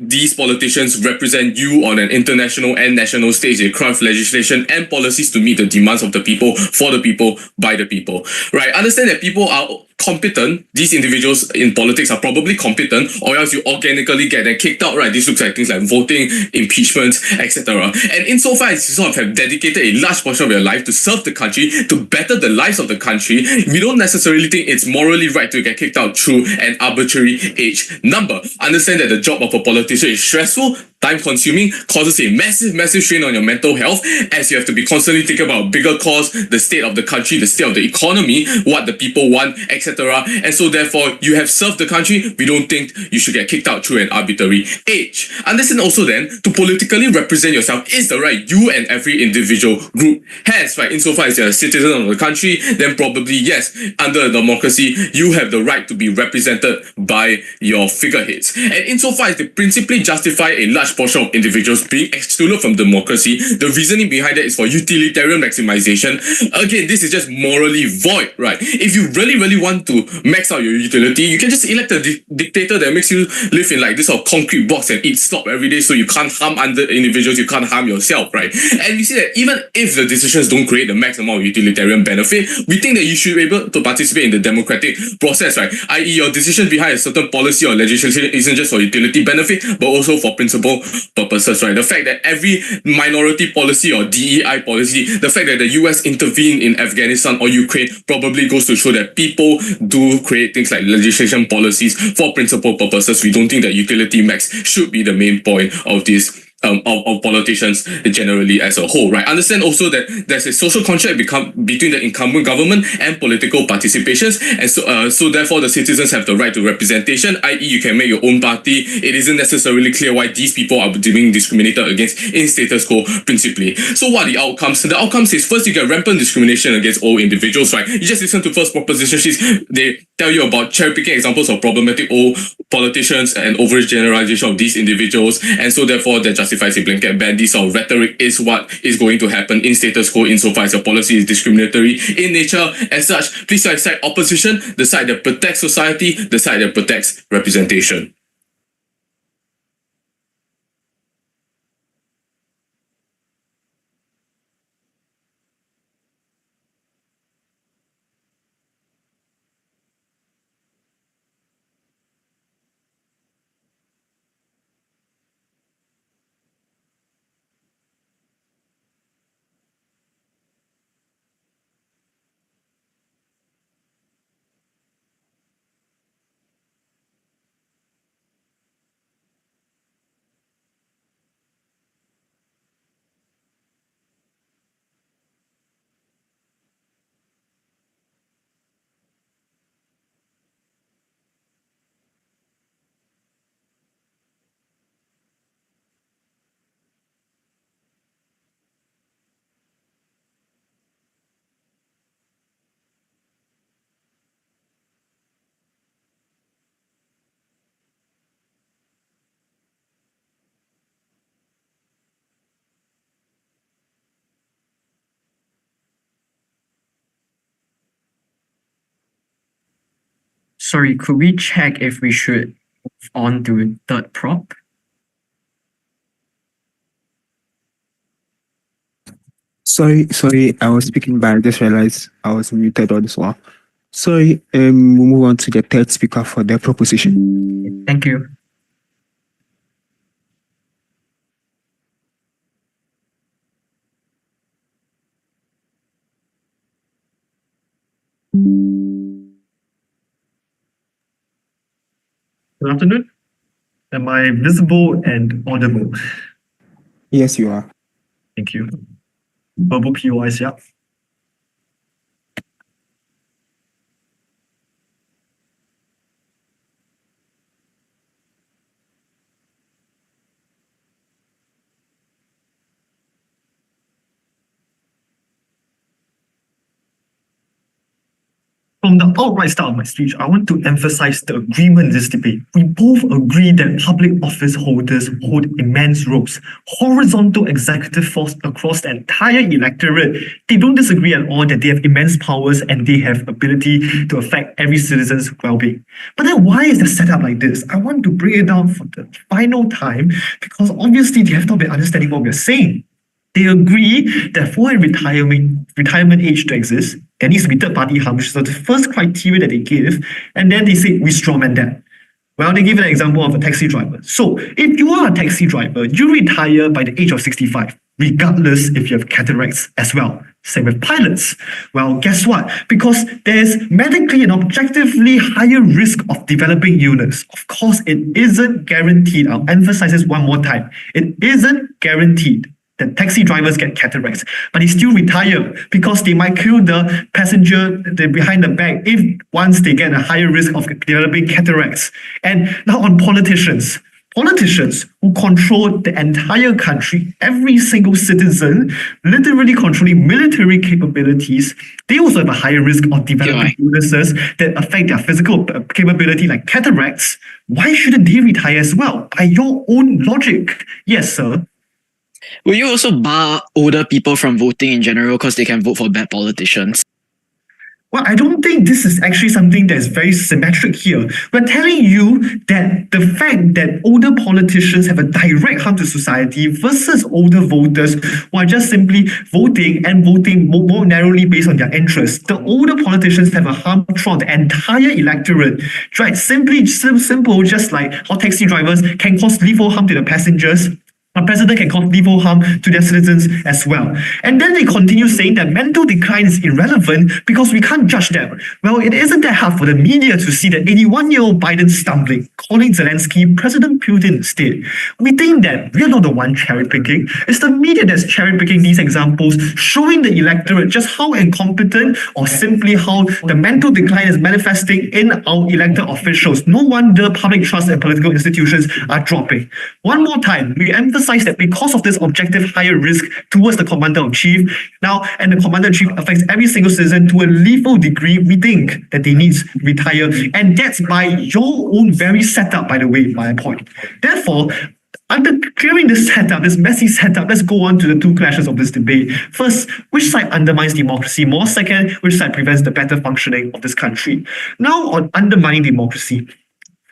these politicians represent you on an international and national stage. They craft legislation and policies to meet the demands of the people, for the people, by the people, right? Understand that people are competent. These individuals in politics are probably competent, or else you organically get them kicked out, right? This looks like things like voting, impeachment, etc. And insofar as you sort of have dedicated a large portion of your life to serve the country, to better the lives of the country, we don't necessarily think it's morally right to get kicked out through an arbitrary age number. Understand that the job of a politician is stressful, time-consuming, causes a massive strain on your mental health, as you have to be constantly thinking about bigger cause, the state of the country, the state of the economy, what the people want, etc. And so therefore, you have served the country, we don't think you should get kicked out through an arbitrary age. Understand also then, to politically represent yourself is the right you and every individual group has, right? Insofar as you're a citizen of the country, then probably yes, under a democracy, you have the right to be represented by your figureheads. And insofar as they principally justify a large portion of individuals being excluded from democracy, the reasoning behind that is for utilitarian maximization. Again, this is just morally void, right? If you really want to max out your utility, you can just elect a dictator that makes you live in like this sort of concrete box and eat slop every day, so you can't harm other individuals, you can't harm yourself, right? And we see that even if the decisions don't create the max amount of utilitarian benefit, we think that you should be able to participate in the democratic process, right? I.e., your decision behind a certain policy or legislation isn't just for utility benefit, but also for principle purposes, right? The fact that every minority policy or DEI policy, the fact that the US intervened in Afghanistan or Ukraine probably goes to show that people do create things like legislation policies for principle purposes. We don't think that utility max should be the main point of this of politicians generally as a whole, right? Understand also that there's a social contract between the incumbent government and political participations, and so therefore the citizens have the right to representation, i.e. you can make your own party. It isn't necessarily clear why these people are being discriminated against in status quo principally. So what are the outcomes? The outcomes is, first, you get rampant discrimination against all individuals, right? You just listen to first proposition sheets, they tell you about cherry-picking examples of problematic old politicians and overgeneralization of these individuals, and so therefore that justifies a blanket ban. This sort of rhetoric is what is going to happen in status quo insofar as your policy is discriminatory in nature. As such, please cite opposition, the side that protects society, the side that protects representation. Sorry, could we check if we should move on to third prop? Sorry, I was speaking, but I just realized I was muted on this one. Sorry, we'll move on to the third speaker for their proposition. Thank you. Good afternoon. Am I visible and audible? Yes, you are. Thank you. Verbal POIs, yeah. from the outright start of my speech, I want to emphasize the agreement in this debate. We both agree that public office holders hold immense roles, horizontal executive force across the entire electorate. They don't disagree at all that they have immense powers and they have ability to affect every citizen's well-being. But then why is the setup like this? I want to bring it down for the final time because obviously they have not been understanding what we're saying. They agree that for a retirement age to exist, there needs to be third-party harm, which is the first criteria that they give, and then they say we strawman that. Well, they give an example of a taxi driver. So if you are a taxi driver, you retire by the age of 65, regardless if you have cataracts as well. Same with pilots. Well, guess what? Because there's medically and objectively higher risk of developing illness. Of course, it isn't guaranteed. I'll emphasize this one more time. It isn't guaranteed that taxi drivers get cataracts, but they still retire because they might kill the passenger behind the back if once they get a higher risk of developing cataracts. And now on politicians who control the entire country, every single citizen, literally controlling military capabilities, they also have a higher risk of developing illnesses that affect their physical capability like cataracts. Why shouldn't they retire as well? By your own logic. Yes, sir. Will you also bar older people from voting in general because they can vote for bad politicians? Well, I don't think this is actually something that is very symmetric here. We're telling you that the fact that older politicians have a direct harm to society versus older voters who are just simply voting and voting more narrowly based on their interests. The older politicians have a harm throughout the entire electorate. Right? Simple, just like how taxi drivers can cause lethal harm to the passengers. A president can cause lethal harm to their citizens as well. And then they continue saying that mental decline is irrelevant because we can't judge them. Well, it isn't that hard for the media to see that 81-year-old Biden stumbling, calling Zelensky President Putin instead. We think that we're not the one cherry-picking. It's the media that's cherry-picking these examples, showing the electorate just how incompetent or simply how the mental decline is manifesting in our elected officials. No wonder public trust in political institutions are dropping. One more time, we emphasize that because of this objective higher risk towards the commander-in-chief now, and the commander-in-chief affects every single citizen to a lethal degree, we think that they need to retire. And that's by your own very setup, by the way, my point. Therefore, under clearing this setup, this messy setup, let's go on to the two clashes of this debate. First, which side undermines democracy more? Second, which side prevents the better functioning of this country? Now, on undermining democracy,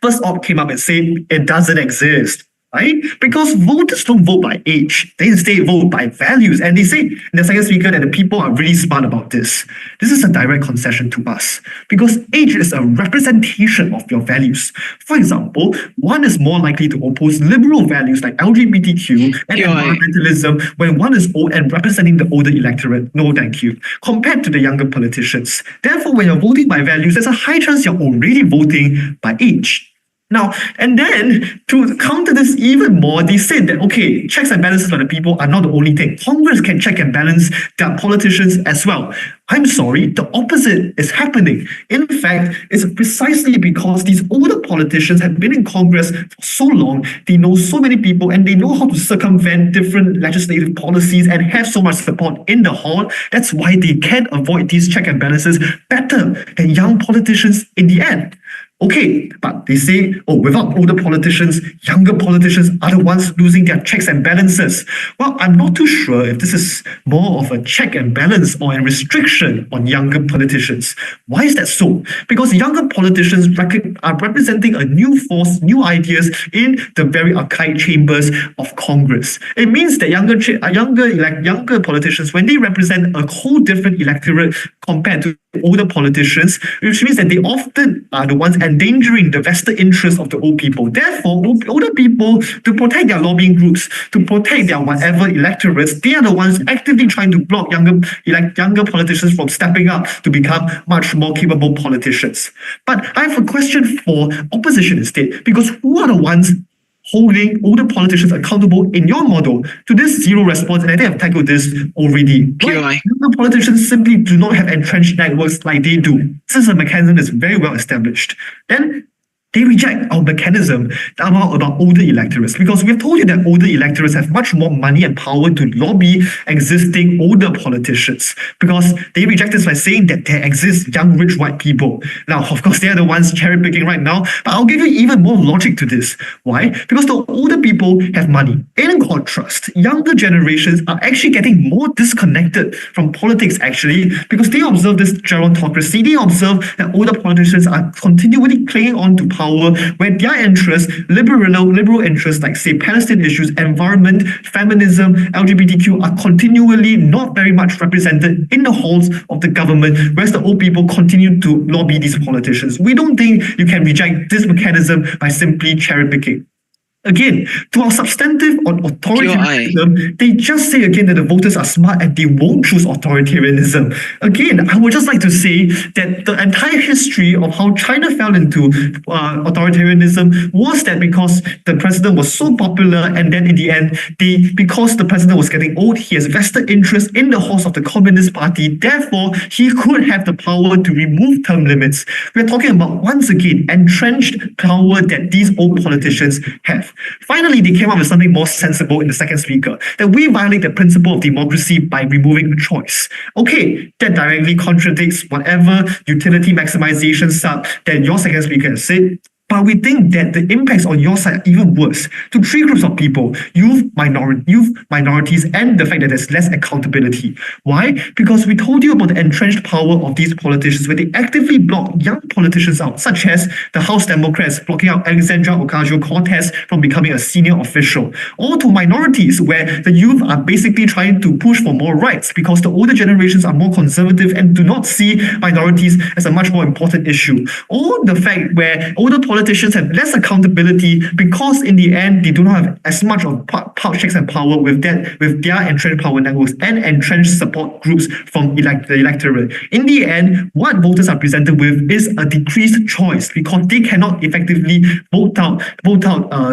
first op came up and said it doesn't exist. Right? Because voters don't vote by age. They instead vote by values. And they say in the second speaker that the people are really smart about this. This is a direct concession to us. Because age is a representation of your values. For example, one is more likely to oppose liberal values like LGBTQ and environmentalism when one is old and representing the older electorate. No, thank you. Compared to the younger politicians. Therefore, when you're voting by values, there's a high chance you're already voting by age. Now, and then to counter this even more, they said that, okay, checks and balances for the people are not the only thing. Congress can check and balance their politicians as well. I'm sorry, the opposite is happening. In fact, it's precisely because these older politicians have been in Congress for so long, they know so many people, and they know how to circumvent different legislative policies and have so much support in the hall. That's why they can avoid these check and balances better than young politicians in the end. Okay, but they say, oh, without older politicians, younger politicians are the ones losing their checks and balances. Well, I'm not too sure if this is more of a check and balance or a restriction on younger politicians. Why is that so? Because younger politicians are representing a new force, new ideas in the very archaic chambers of Congress. It means that younger politicians, when they represent a whole different electorate compared to older politicians, which means that they often are the ones endangering the vested interests of the old people. Therefore, older people, to protect their lobbying groups, to protect their whatever electorates, they are the ones actively trying to block younger politicians from stepping up to become much more capable politicians. But I have a question for opposition instead, because who are the ones holding older politicians accountable in your model to this zero response? And I think I've tackled this already. Younger politicians simply do not have entrenched networks like they do. This is a mechanism that's very well established. Then they reject our mechanism about older electorates, because we've told you that older electorates have much more money and power to lobby existing older politicians, because they reject this by saying that there exist young rich white people. Now, of course, they're the ones cherry picking right now, but I'll give you even more logic to this. Why? Because the older people have money. In contrast, younger generations are actually getting more disconnected from politics, actually, because they observe this gerontocracy. They observe that older politicians are continually clinging on to power where their interests, liberal interests like, say, Palestine issues, environment, feminism, LGBTQ, are continually not very much represented in the halls of the government, whereas the old people continue to lobby these politicians. We don't think you can reject this mechanism by simply cherry picking. Again, to our substantive on authoritarianism, they just say again that the voters are smart and they won't choose authoritarianism. Again, I would just like to say that the entire history of how China fell into authoritarianism was that because the president was so popular, and then in the end, because the president was getting old, he has vested interest in the halls of the Communist Party. Therefore, he could have the power to remove term limits. We're talking about, once again, entrenched power that these old politicians have. Finally, they came up with something more sensible in the second speaker, that we violate the principle of democracy by removing a choice. Okay, that directly contradicts whatever utility maximization sub that your second speaker has said. But we think that the impacts on your side are even worse to three groups of people: youth, minorities, and the fact that there's less accountability. Why? Because we told you about the entrenched power of these politicians, where they actively block young politicians out, such as the House Democrats blocking out Alexandria Ocasio-Cortez from becoming a senior official, or to minorities, where the youth are basically trying to push for more rights because the older generations are more conservative and do not see minorities as a much more important issue, or the fact where older politicians have less accountability because in the end they do not have as much of checks and power with their entrenched power networks and entrenched support groups from the electorate. In the end, what voters are presented with is a decreased choice because they cannot effectively vote out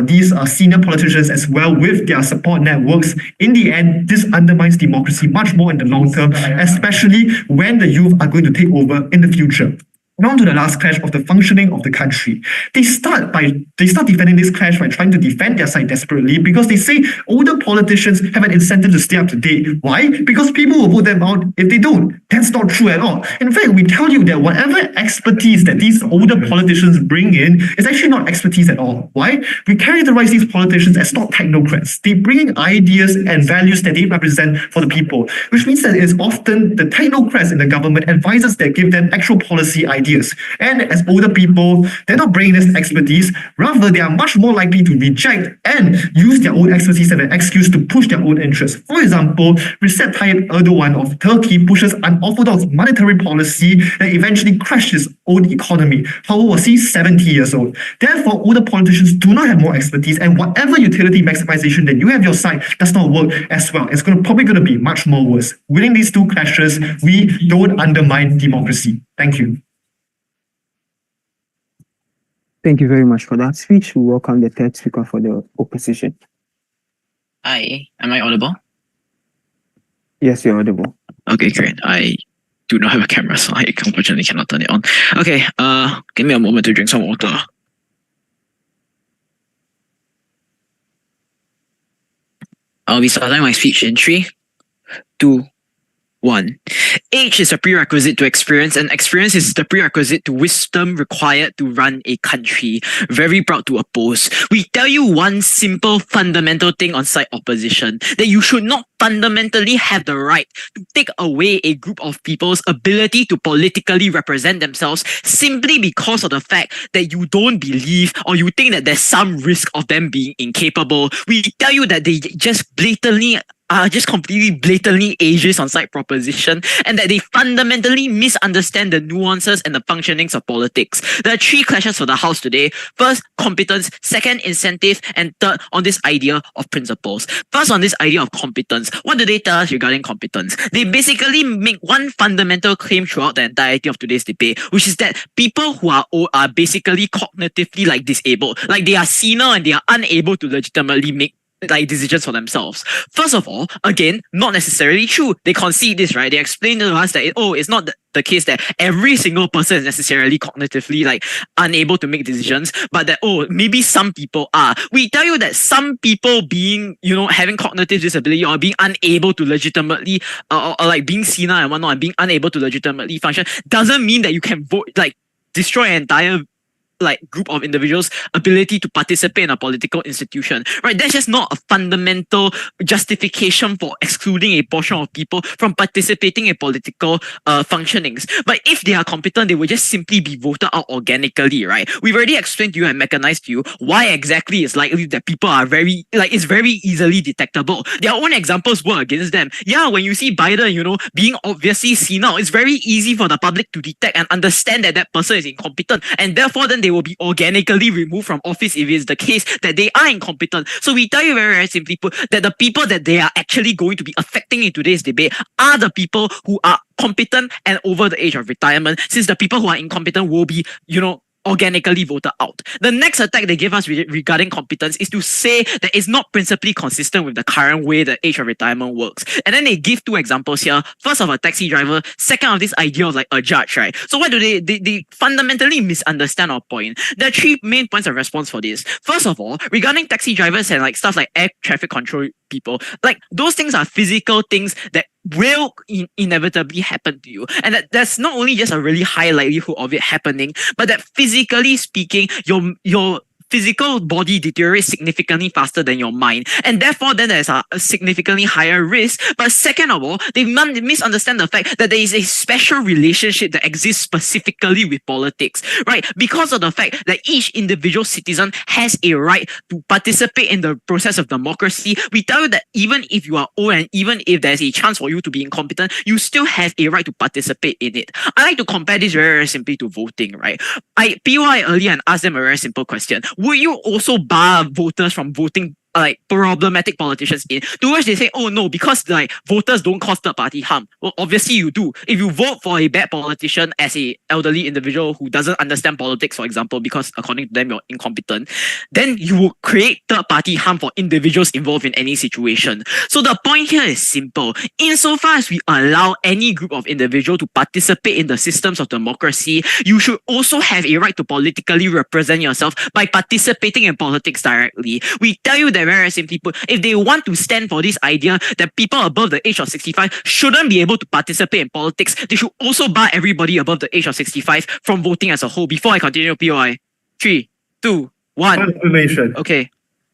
these senior politicians as well with their support networks. In the end, this undermines democracy much more in the long term, especially when the youth are going to take over in the future. Now to the last clash of the functioning of the country. They start defending this clash by trying to defend their side desperately because they say older politicians have an incentive to stay up to date. Why? Because people will vote them out if they don't. That's not true at all. In fact, we tell you that whatever expertise that these older politicians bring in is actually not expertise at all. Why? We characterize these politicians as not technocrats. They bring in ideas and values that they represent for the people, which means that it's often the technocrats in the government, advisors that give them actual policy ideas. And as older people, they're not bringing this expertise. Rather, they are much more likely to reject and use their own expertise as an excuse to push their own interests. For example, Recep Tayyip Erdogan of Turkey pushes unorthodox monetary policy that eventually crashed his own economy. How old was he? 70 years old. Therefore, older politicians do not have more expertise, and whatever utility maximization that you have your side does not work as well. It's probably going to be much more worse. Winning these two clashes, we don't undermine democracy. Thank you. Thank you very much for that speech. We welcome the third speaker for the opposition. Hi, am I audible? Yes, you're audible. Okay, great. I do not have a camera, so I unfortunately cannot turn it on. Okay, give me a moment to drink some water. I'll be starting my speech in 3, 2, 1. Age is a prerequisite to experience, and experience is the prerequisite to wisdom required to run a country. Very proud to oppose. We tell you one simple fundamental thing on side opposition, that you should not fundamentally have the right to take away a group of people's ability to politically represent themselves simply because of the fact that you don't believe or you think that there's some risk of them being incapable. We tell you that they just completely blatantly ageist on side proposition, and that they fundamentally misunderstand the nuances and the functionings of politics. There are 3 clashes for the House today. First, competence. Second, incentive. And third, on this idea of principles. First, on this idea of competence. What do they tell us regarding competence? They basically make one fundamental claim throughout the entirety of today's debate, which is that people who are old are basically cognitively disabled. Like they are senile and they are unable to legitimately make decisions for themselves. First of all, again, not necessarily true. They concede this, right? They explain to us that it's not the case that every single person is necessarily cognitively unable to make decisions, but that maybe some people are. We tell you that some people being having cognitive disability or being unable to legitimately or being senile and whatnot and being unable to legitimately function doesn't mean that you can vote destroy an entire group of individuals' ability to participate in a political institution, right? That's just not a fundamental justification for excluding a portion of people from participating in political functionings. But if they are competent, they will just simply be voted out organically, right? We've already explained to you and mechanized to you why exactly it's likely that people are it's very easily detectable. Their own examples work against them. Yeah, when you see Biden, being obviously senile, it's very easy for the public to detect and understand that that person is incompetent, and therefore then they will be organically removed from office if it's the case that they are incompetent. So we tell you very, very simply put that the people that they are actually going to be affecting in today's debate are the people who are competent and over the age of retirement, since the people who are incompetent will be, organically voted out. The next attack they give us regarding competence is to say that it's not principally consistent with the current way the age of retirement works. And then they give two examples here. First of a taxi driver, second of this idea of a judge, right? So what do they fundamentally misunderstand our point. There are three main points of response for this. First of all, regarding taxi drivers and stuff like air traffic control people, those things are physical things that will inevitably happen to you, and that's not only just a really high likelihood of it happening, but that physically speaking, your physical body deteriorates significantly faster than your mind, and therefore then there's a significantly higher risk. But second of all, they misunderstand the fact that there is a special relationship that exists specifically with politics, right? Because of the fact that each individual citizen has a right to participate in the process of democracy, we tell you that even if you are old and even if there's a chance for you to be incompetent, you still have a right to participate in it. I like to compare this very, very simply to voting, right? I POI earlier and asked them a very simple question. Would you also bar voters from voting problematic politicians in? To which they say, oh no, because voters don't cause third party harm. Well, obviously you do. If you vote for a bad politician as a elderly individual who doesn't understand politics, for example, because according to them you're incompetent, then you will create third party harm for individuals involved in any situation. So the point here is simple. Insofar as we allow any group of individuals to participate in the systems of democracy, you should also have a right to politically represent yourself by participating in politics directly. We tell you that very simply put, if they want to stand for this idea that people above the age of 65 shouldn't be able to participate in politics, they should also bar everybody above the age of 65 from voting as a whole. Before I continue, POI. 3, 2, 1. Information. Okay.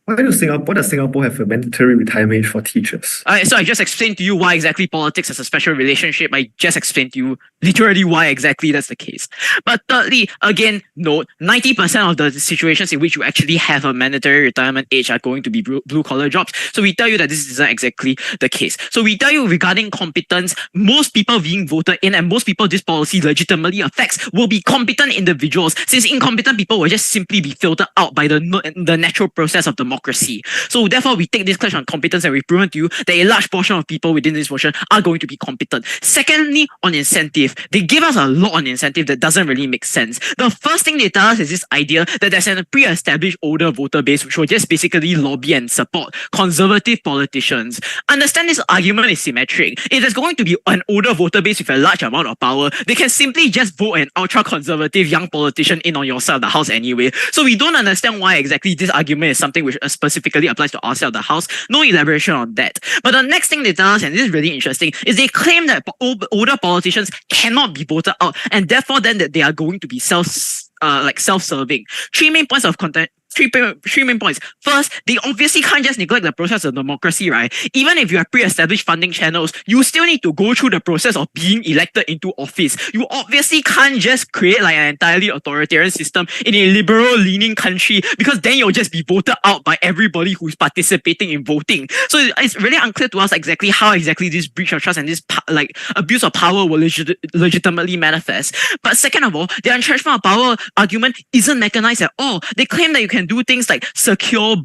Why does Singapore have a mandatory retirement age for teachers? So I just explained to you why exactly politics has a special relationship. I just explained to you literally why exactly that's the case. But thirdly, again, note 90% of the situations in which you actually have a mandatory retirement age are going to be blue collar jobs. So we tell you that this isn't exactly the case. So we tell you regarding competence, most people being voted in and most people this policy legitimately affects will be competent individuals, since incompetent people will just simply be filtered out by the natural process of democracy. So therefore, we take this question on competence and we've proven to you that a large portion of people within this motion are going to be competent. Secondly, on incentive, they give us a lot on incentive that doesn't really make sense. The first thing they tell us is this idea that there's a pre-established older voter base which will just basically lobby and support conservative politicians. Understand this argument is symmetric. If there's going to be an older voter base with a large amount of power, they can simply just vote an ultra-conservative young politician in on your side of the house anyway. So we don't understand why exactly this argument is something which specifically applies to our side of the house. No elaboration on that. But the next thing they tell us, and this is really interesting, is they claim that older politicians cannot be voted out, and therefore then that they are going to be self-serving. Three main points of content. Three main points. First, they obviously can't just neglect the process of democracy, right? Even if you have pre-established funding channels, you still need to go through the process of being elected into office. You obviously can't just create an entirely authoritarian system in a liberal-leaning country, because then you'll just be voted out by everybody who's participating in voting. So it's really unclear to us exactly how exactly this breach of trust and this abuse of power will legitimately manifest. But second of all, the entrenchment of power argument isn't mechanized at all. They claim that you can do things like secure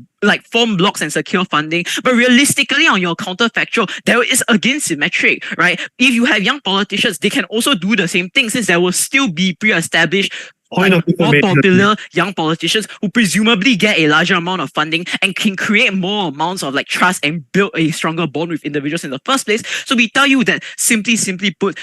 form blocks and secure funding, but realistically on your counterfactual, there is again symmetric, right? If you have young politicians, they can also do the same thing, since there will still be pre-established Point of more information. popular young politicians who presumably get a larger amount of funding and can create more amounts of like trust and build a stronger bond with individuals in the first place. So we tell you that simply put,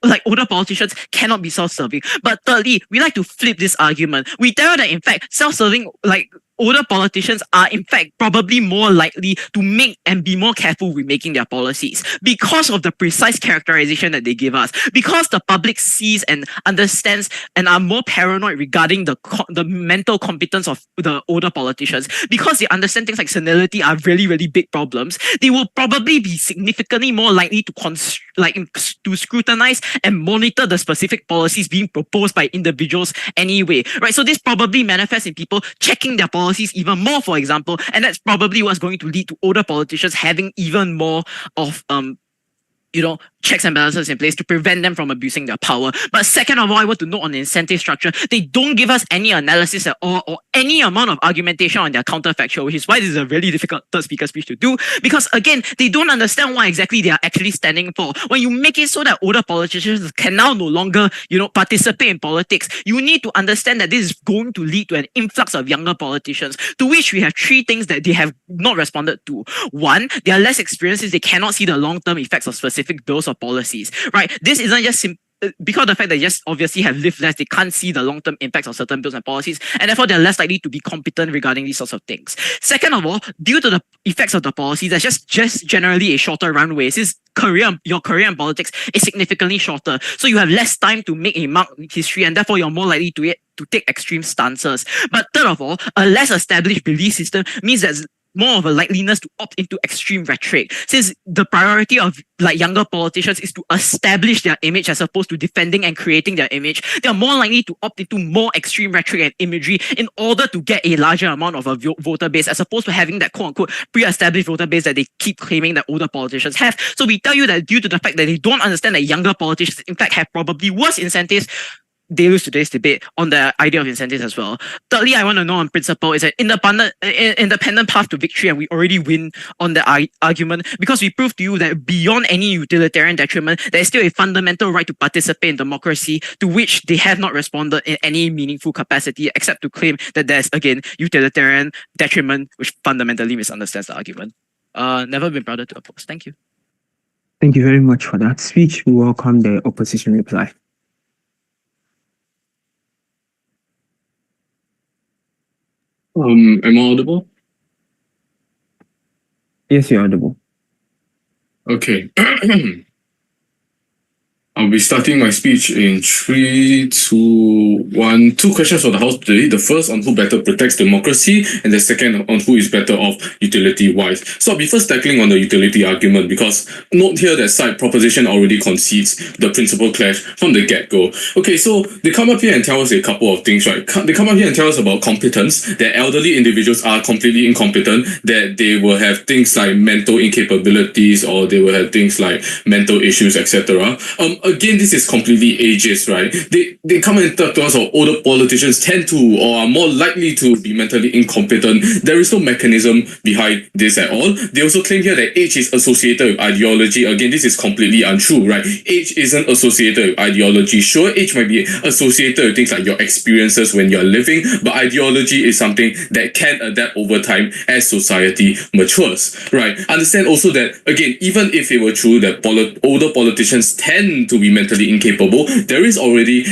like older politicians cannot be self-serving. But thirdly, we like to flip this argument. We tell you that in fact, self-serving, like older politicians are in fact probably more likely to make and be more careful with making their policies because of the precise characterization that they give us, because the public sees and understands and are more paranoid regarding the mental competence of the older politicians, because they understand things like senility are really, really big problems. They will probably be significantly more likely to scrutinize and monitor the specific policies being proposed by individuals anyway, right? So this probably manifests in people checking their policies even more, for example, and that's probably what's going to lead to older politicians having even more of checks and balances in place to prevent them from abusing their power. But second of all, I want to note on the incentive structure, they don't give us any analysis at all or any amount of argumentation on their counterfactual, which is why this is a really difficult third speaker speech to do, because again, they don't understand what exactly they are actually standing for. When you make it so that older politicians can now no longer, participate in politics, you need to understand that this is going to lead to an influx of younger politicians, to which we have three things that they have not responded to. One, they are less experienced, they cannot see the long-term effects of specific bills or policies, right? This isn't just because of the fact that they just obviously have lived less, they can't see the long-term impacts of certain bills and policies, and therefore they're less likely to be competent regarding these sorts of things. Second of all, due to the effects of the policies, there's just generally a shorter runway. Since your career in politics is significantly shorter, so you have less time to make a mark in history, and therefore you're more likely to take extreme stances. But third of all, a less established belief system means that more of a likeliness to opt into extreme rhetoric, since the priority of younger politicians is to establish their image as opposed to defending and creating their image. They are more likely to opt into more extreme rhetoric and imagery in order to get a larger amount of a voter base, as opposed to having that quote-unquote pre-established voter base that they keep claiming that older politicians have. So we tell you that due to the fact that they don't understand that younger politicians in fact have probably worse incentives, they lose today's debate on the idea of incentives as well. Thirdly, I want to know on principle is an independent path to victory, and we already win on the argument because we prove to you that beyond any utilitarian detriment, there is still a fundamental right to participate in democracy, to which they have not responded in any meaningful capacity, except to claim that there's, again, utilitarian detriment, which fundamentally misunderstands the argument. Never been prouder to oppose. Thank you. Thank you very much for that speech. We welcome the opposition reply. Am I audible? Yes, you're audible. Okay. I'll be starting my speech in 3, 2, 1. Two questions for the House today. The first on who better protects democracy, and the second on who is better off utility-wise. So I'll be first tackling on the utility argument, because note here that side proposition already concedes the principal clash from the get-go. Okay, so they come up here and tell us a couple of things, right? They come up here and tell us about competence, that elderly individuals are completely incompetent, that they will have things like mental incapabilities, or they will have things like mental issues, etc. Again, this is completely ageist, right? They come and talk to us about older politicians tend to or are more likely to be mentally incompetent. There is no mechanism behind this at all. They also claim here that age is associated with ideology. Again, this is completely untrue, right? Age isn't associated with ideology. Sure, age might be associated with things like your experiences when you're living, but ideology is something that can adapt over time as society matures, right? Understand also that, again, even if it were true that older politicians tend to be mentally incapable, there is already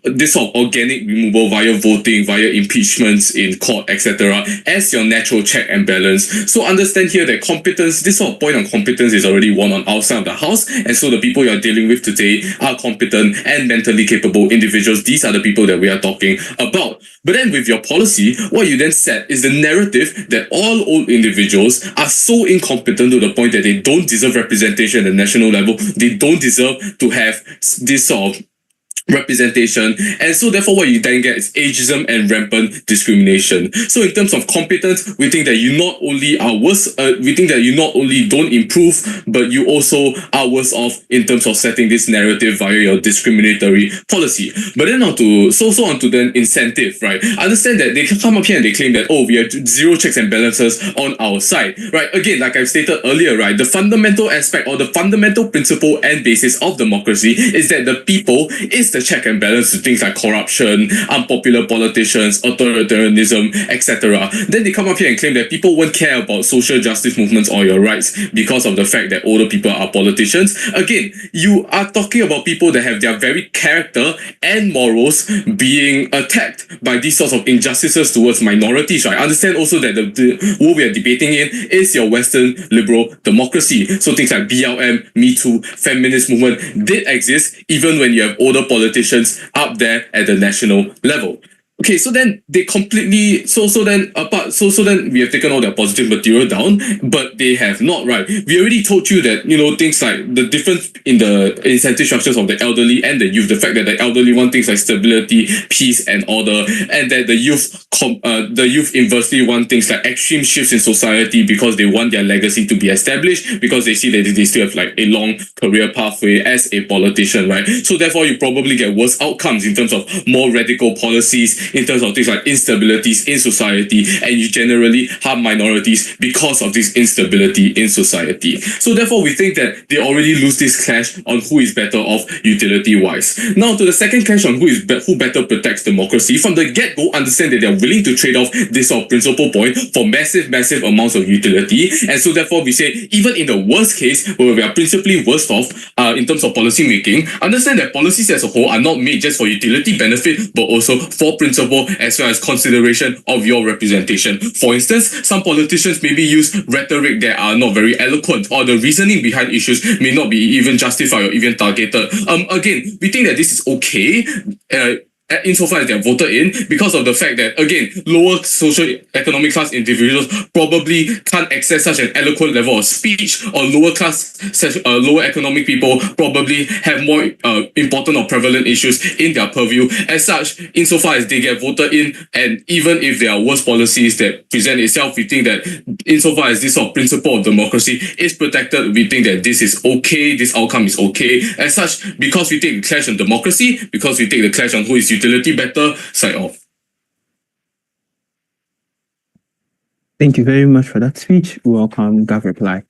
this sort of organic removal via voting, via impeachments in court, etc., as your natural check and balance. So understand here that competence, this sort of point on competence is already won on our side of the house, and so the people you're dealing with today are competent and mentally capable individuals. These are the people that we are talking about. But then with your policy, what you then set is the narrative that all old individuals are so incompetent to the point that they don't deserve representation at the national level, they don't deserve to have this sort of representation, and so therefore what you then get is ageism and rampant discrimination. So in terms of competence, we think that you not only are worse, we think that you not only don't improve, but you also are worse off in terms of setting this narrative via your discriminatory policy. But then onto then incentive, right? Understand that they come up here and they claim that, oh, we have zero checks and balances on our side, right? Again, like I've stated earlier, right, the fundamental aspect or the fundamental principle and basis of democracy is that the people is the check and balance to things like corruption, unpopular politicians, authoritarianism, etc., then they come up here and claim that people won't care about social justice movements or your rights because of the fact that older people are politicians. Again, you are talking about people that have their very character and morals being attacked by these sorts of injustices towards minorities, right? Understand also that the what we are debating in is your Western liberal democracy. So things like BLM, Me Too, feminist movement did exist even when you have older politicians up there at the national level. Okay, so then they completely so then we have taken all their positive material down, but they have not, right? We already told you that, you know, things like the difference in the incentive structures of the elderly and the youth, the fact that the elderly want things like stability, peace, and order, and that the youth inversely want things like extreme shifts in society because they want their legacy to be established, because they see that they still have like a long career pathway as a politician, right? So therefore you probably get worse outcomes in terms of more radical policies, in terms of things like instabilities in society, and you generally harm minorities because of this instability in society. So therefore we think that they already lose this clash on who is better off utility-wise. Now to the second clash on who better protects democracy, from the get-go understand that they are willing to trade off this sort of principal point for massive amounts of utility, and so therefore we say even in the worst case where we are principally worst off in terms of policy making, understand that policies as a whole are not made just for utility benefit but also for principle as well as consideration of your representation. For instance, some politicians maybe use rhetoric that are not very eloquent, or the reasoning behind issues may not be even justified or even targeted. Again, we think that this is okay insofar as they are voted in, because of the fact that, again, lower socio-economic class individuals probably can't access such an eloquent level of speech, or lower economic people probably have more important or prevalent issues in their purview. As such, insofar as they get voted in, and even if there are worse policies that present itself, we think that insofar as this sort of principle of democracy is protected, we think that this is okay, this outcome is okay. As such, because we take the clash on democracy, because we take the clash on who is utility better, side off. Thank you very much for that speech. Welcome, Gav reply.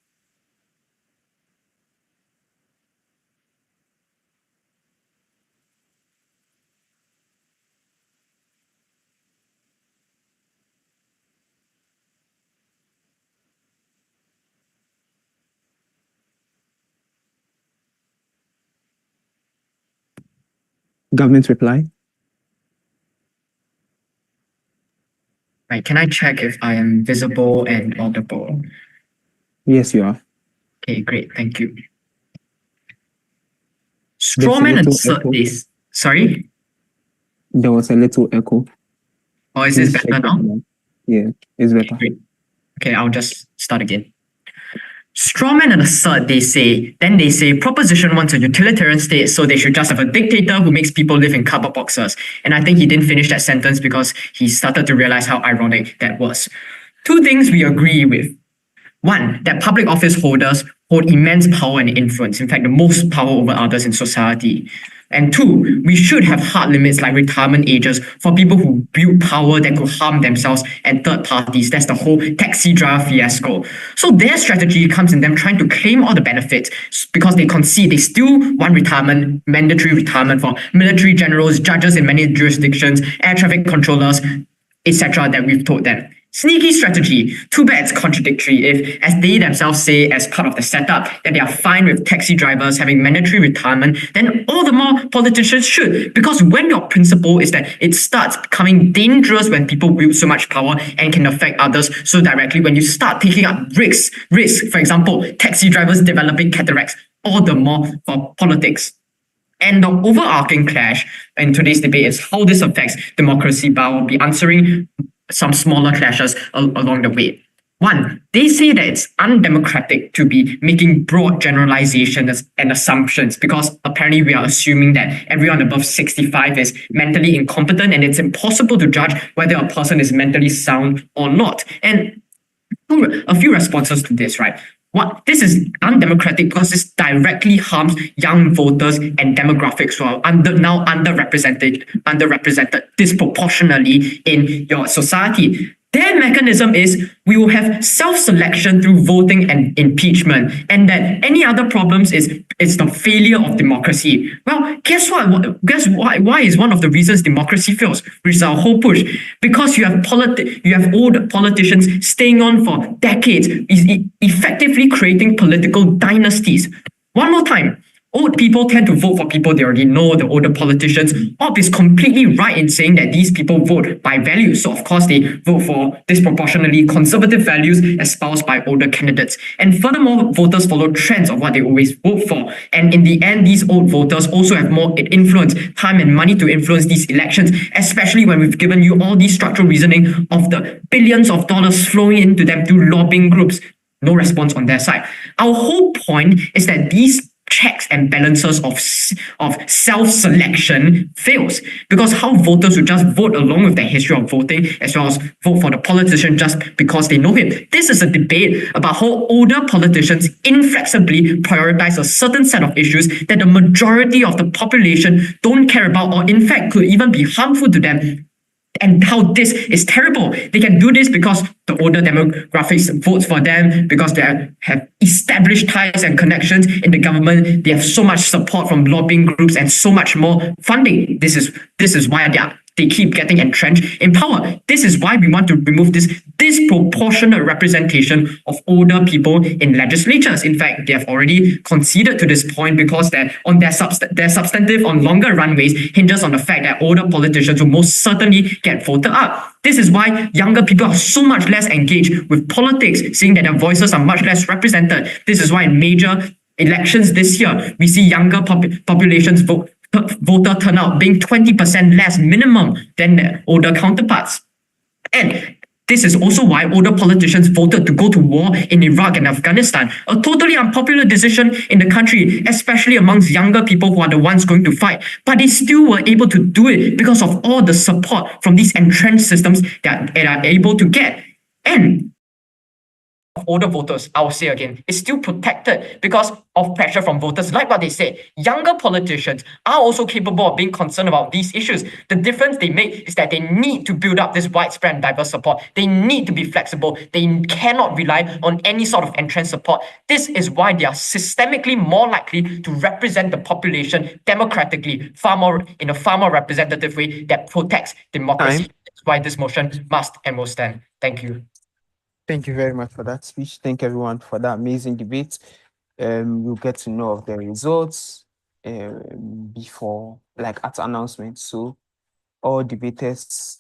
Government's reply. Right, can I check if I am visible and audible? Yes, you are. Okay, great, thank you. Strawman assert this. Sorry? There was a little echo. Oh, is this better now? Yeah, it's better. Great. Okay, I'll just start again. Strawman assert, they say, proposition wants a utilitarian state, so they should just have a dictator who makes people live in cardboard boxes. And I think he didn't finish that sentence because he started to realize how ironic that was. Two things we agree with. One, that public office holders hold immense power and influence, in fact, the most power over others in society. And two, we should have hard limits like retirement ages for people who build power that could harm themselves and third parties. That's the whole taxi driver fiasco. So their strategy comes in them trying to claim all the benefits because they concede they still want retirement, mandatory retirement for military generals, judges in many jurisdictions, air traffic controllers, etc. that we've told them. Sneaky strategy. Too bad it's contradictory if, as they themselves say as part of the setup, that they are fine with taxi drivers having mandatory retirement, then all the more politicians should. Because when your principle is that it starts becoming dangerous when people wield so much power and can affect others so directly, when you start taking up risks, for example, taxi drivers developing cataracts, all the more for politics. And the overarching clash in today's debate is how this affects democracy, but I will be answering some smaller clashes along the way. One, they say that it's undemocratic to be making broad generalizations and assumptions because apparently we are assuming that everyone above 65 is mentally incompetent and it's impossible to judge whether a person is mentally sound or not. And a few responses to this, right? What this is undemocratic because this directly harms young voters and demographics who are underrepresented disproportionately in your society. Their mechanism is we will have self-selection through voting and impeachment, and that any other problems is the failure of democracy. Well, guess what? Guess why is one of the reasons democracy fails, which is our whole push? Because you have old politicians staying on for decades, effectively creating political dynasties. One more time. Old people tend to vote for people they already know, the older politicians. Ob is completely right in saying that these people vote by values. So, of course, they vote for disproportionately conservative values espoused by older candidates. And furthermore, voters follow trends of what they always vote for. And in the end, these old voters also have more influence, time and money to influence these elections, especially when we've given you all these structural reasoning of the billions of dollars flowing into them through lobbying groups. No response on their side. Our whole point is that these checks and balances of self-selection fails, because how voters would just vote along with their history of voting as well as vote for the politician just because they know him. This is a debate about how older politicians inflexibly prioritize a certain set of issues that the majority of the population don't care about, or in fact could even be harmful to them. And how this is terrible. They can do this because the older demographics votes for them, because they have established ties and connections in the government. They have so much support from lobbying groups and so much more funding. This is why they keep getting entrenched in power. This is why we want to remove this disproportionate representation of older people in legislatures. In fact, they have already conceded to this point, because their substantive on longer runways hinges on the fact that older politicians will most certainly get voted up. This is why younger people are so much less engaged with politics, seeing that their voices are much less represented. This is why in major elections this year, we see younger populations voter turnout being 20% less minimum than their older counterparts. And this is also why older politicians voted to go to war in Iraq and Afghanistan, a totally unpopular decision in the country, especially amongst younger people who are the ones going to fight. But they still were able to do it because of all the support from these entrenched systems that they are able to get. And older voters, I will say again, is still protected because of pressure from voters. Like what they said, younger politicians are also capable of being concerned about these issues. The difference they make is that they need to build up this widespread and diverse support. They need to be flexible. They cannot rely on any sort of entrenched support. This is why they are systemically more likely to represent the population democratically, in a far more representative way that protects democracy. That's why this motion must and will stand. Thank you. Thank you very much for that speech. Thank everyone for that amazing debate. We'll get to know of the results before, like at announcement. So all debaters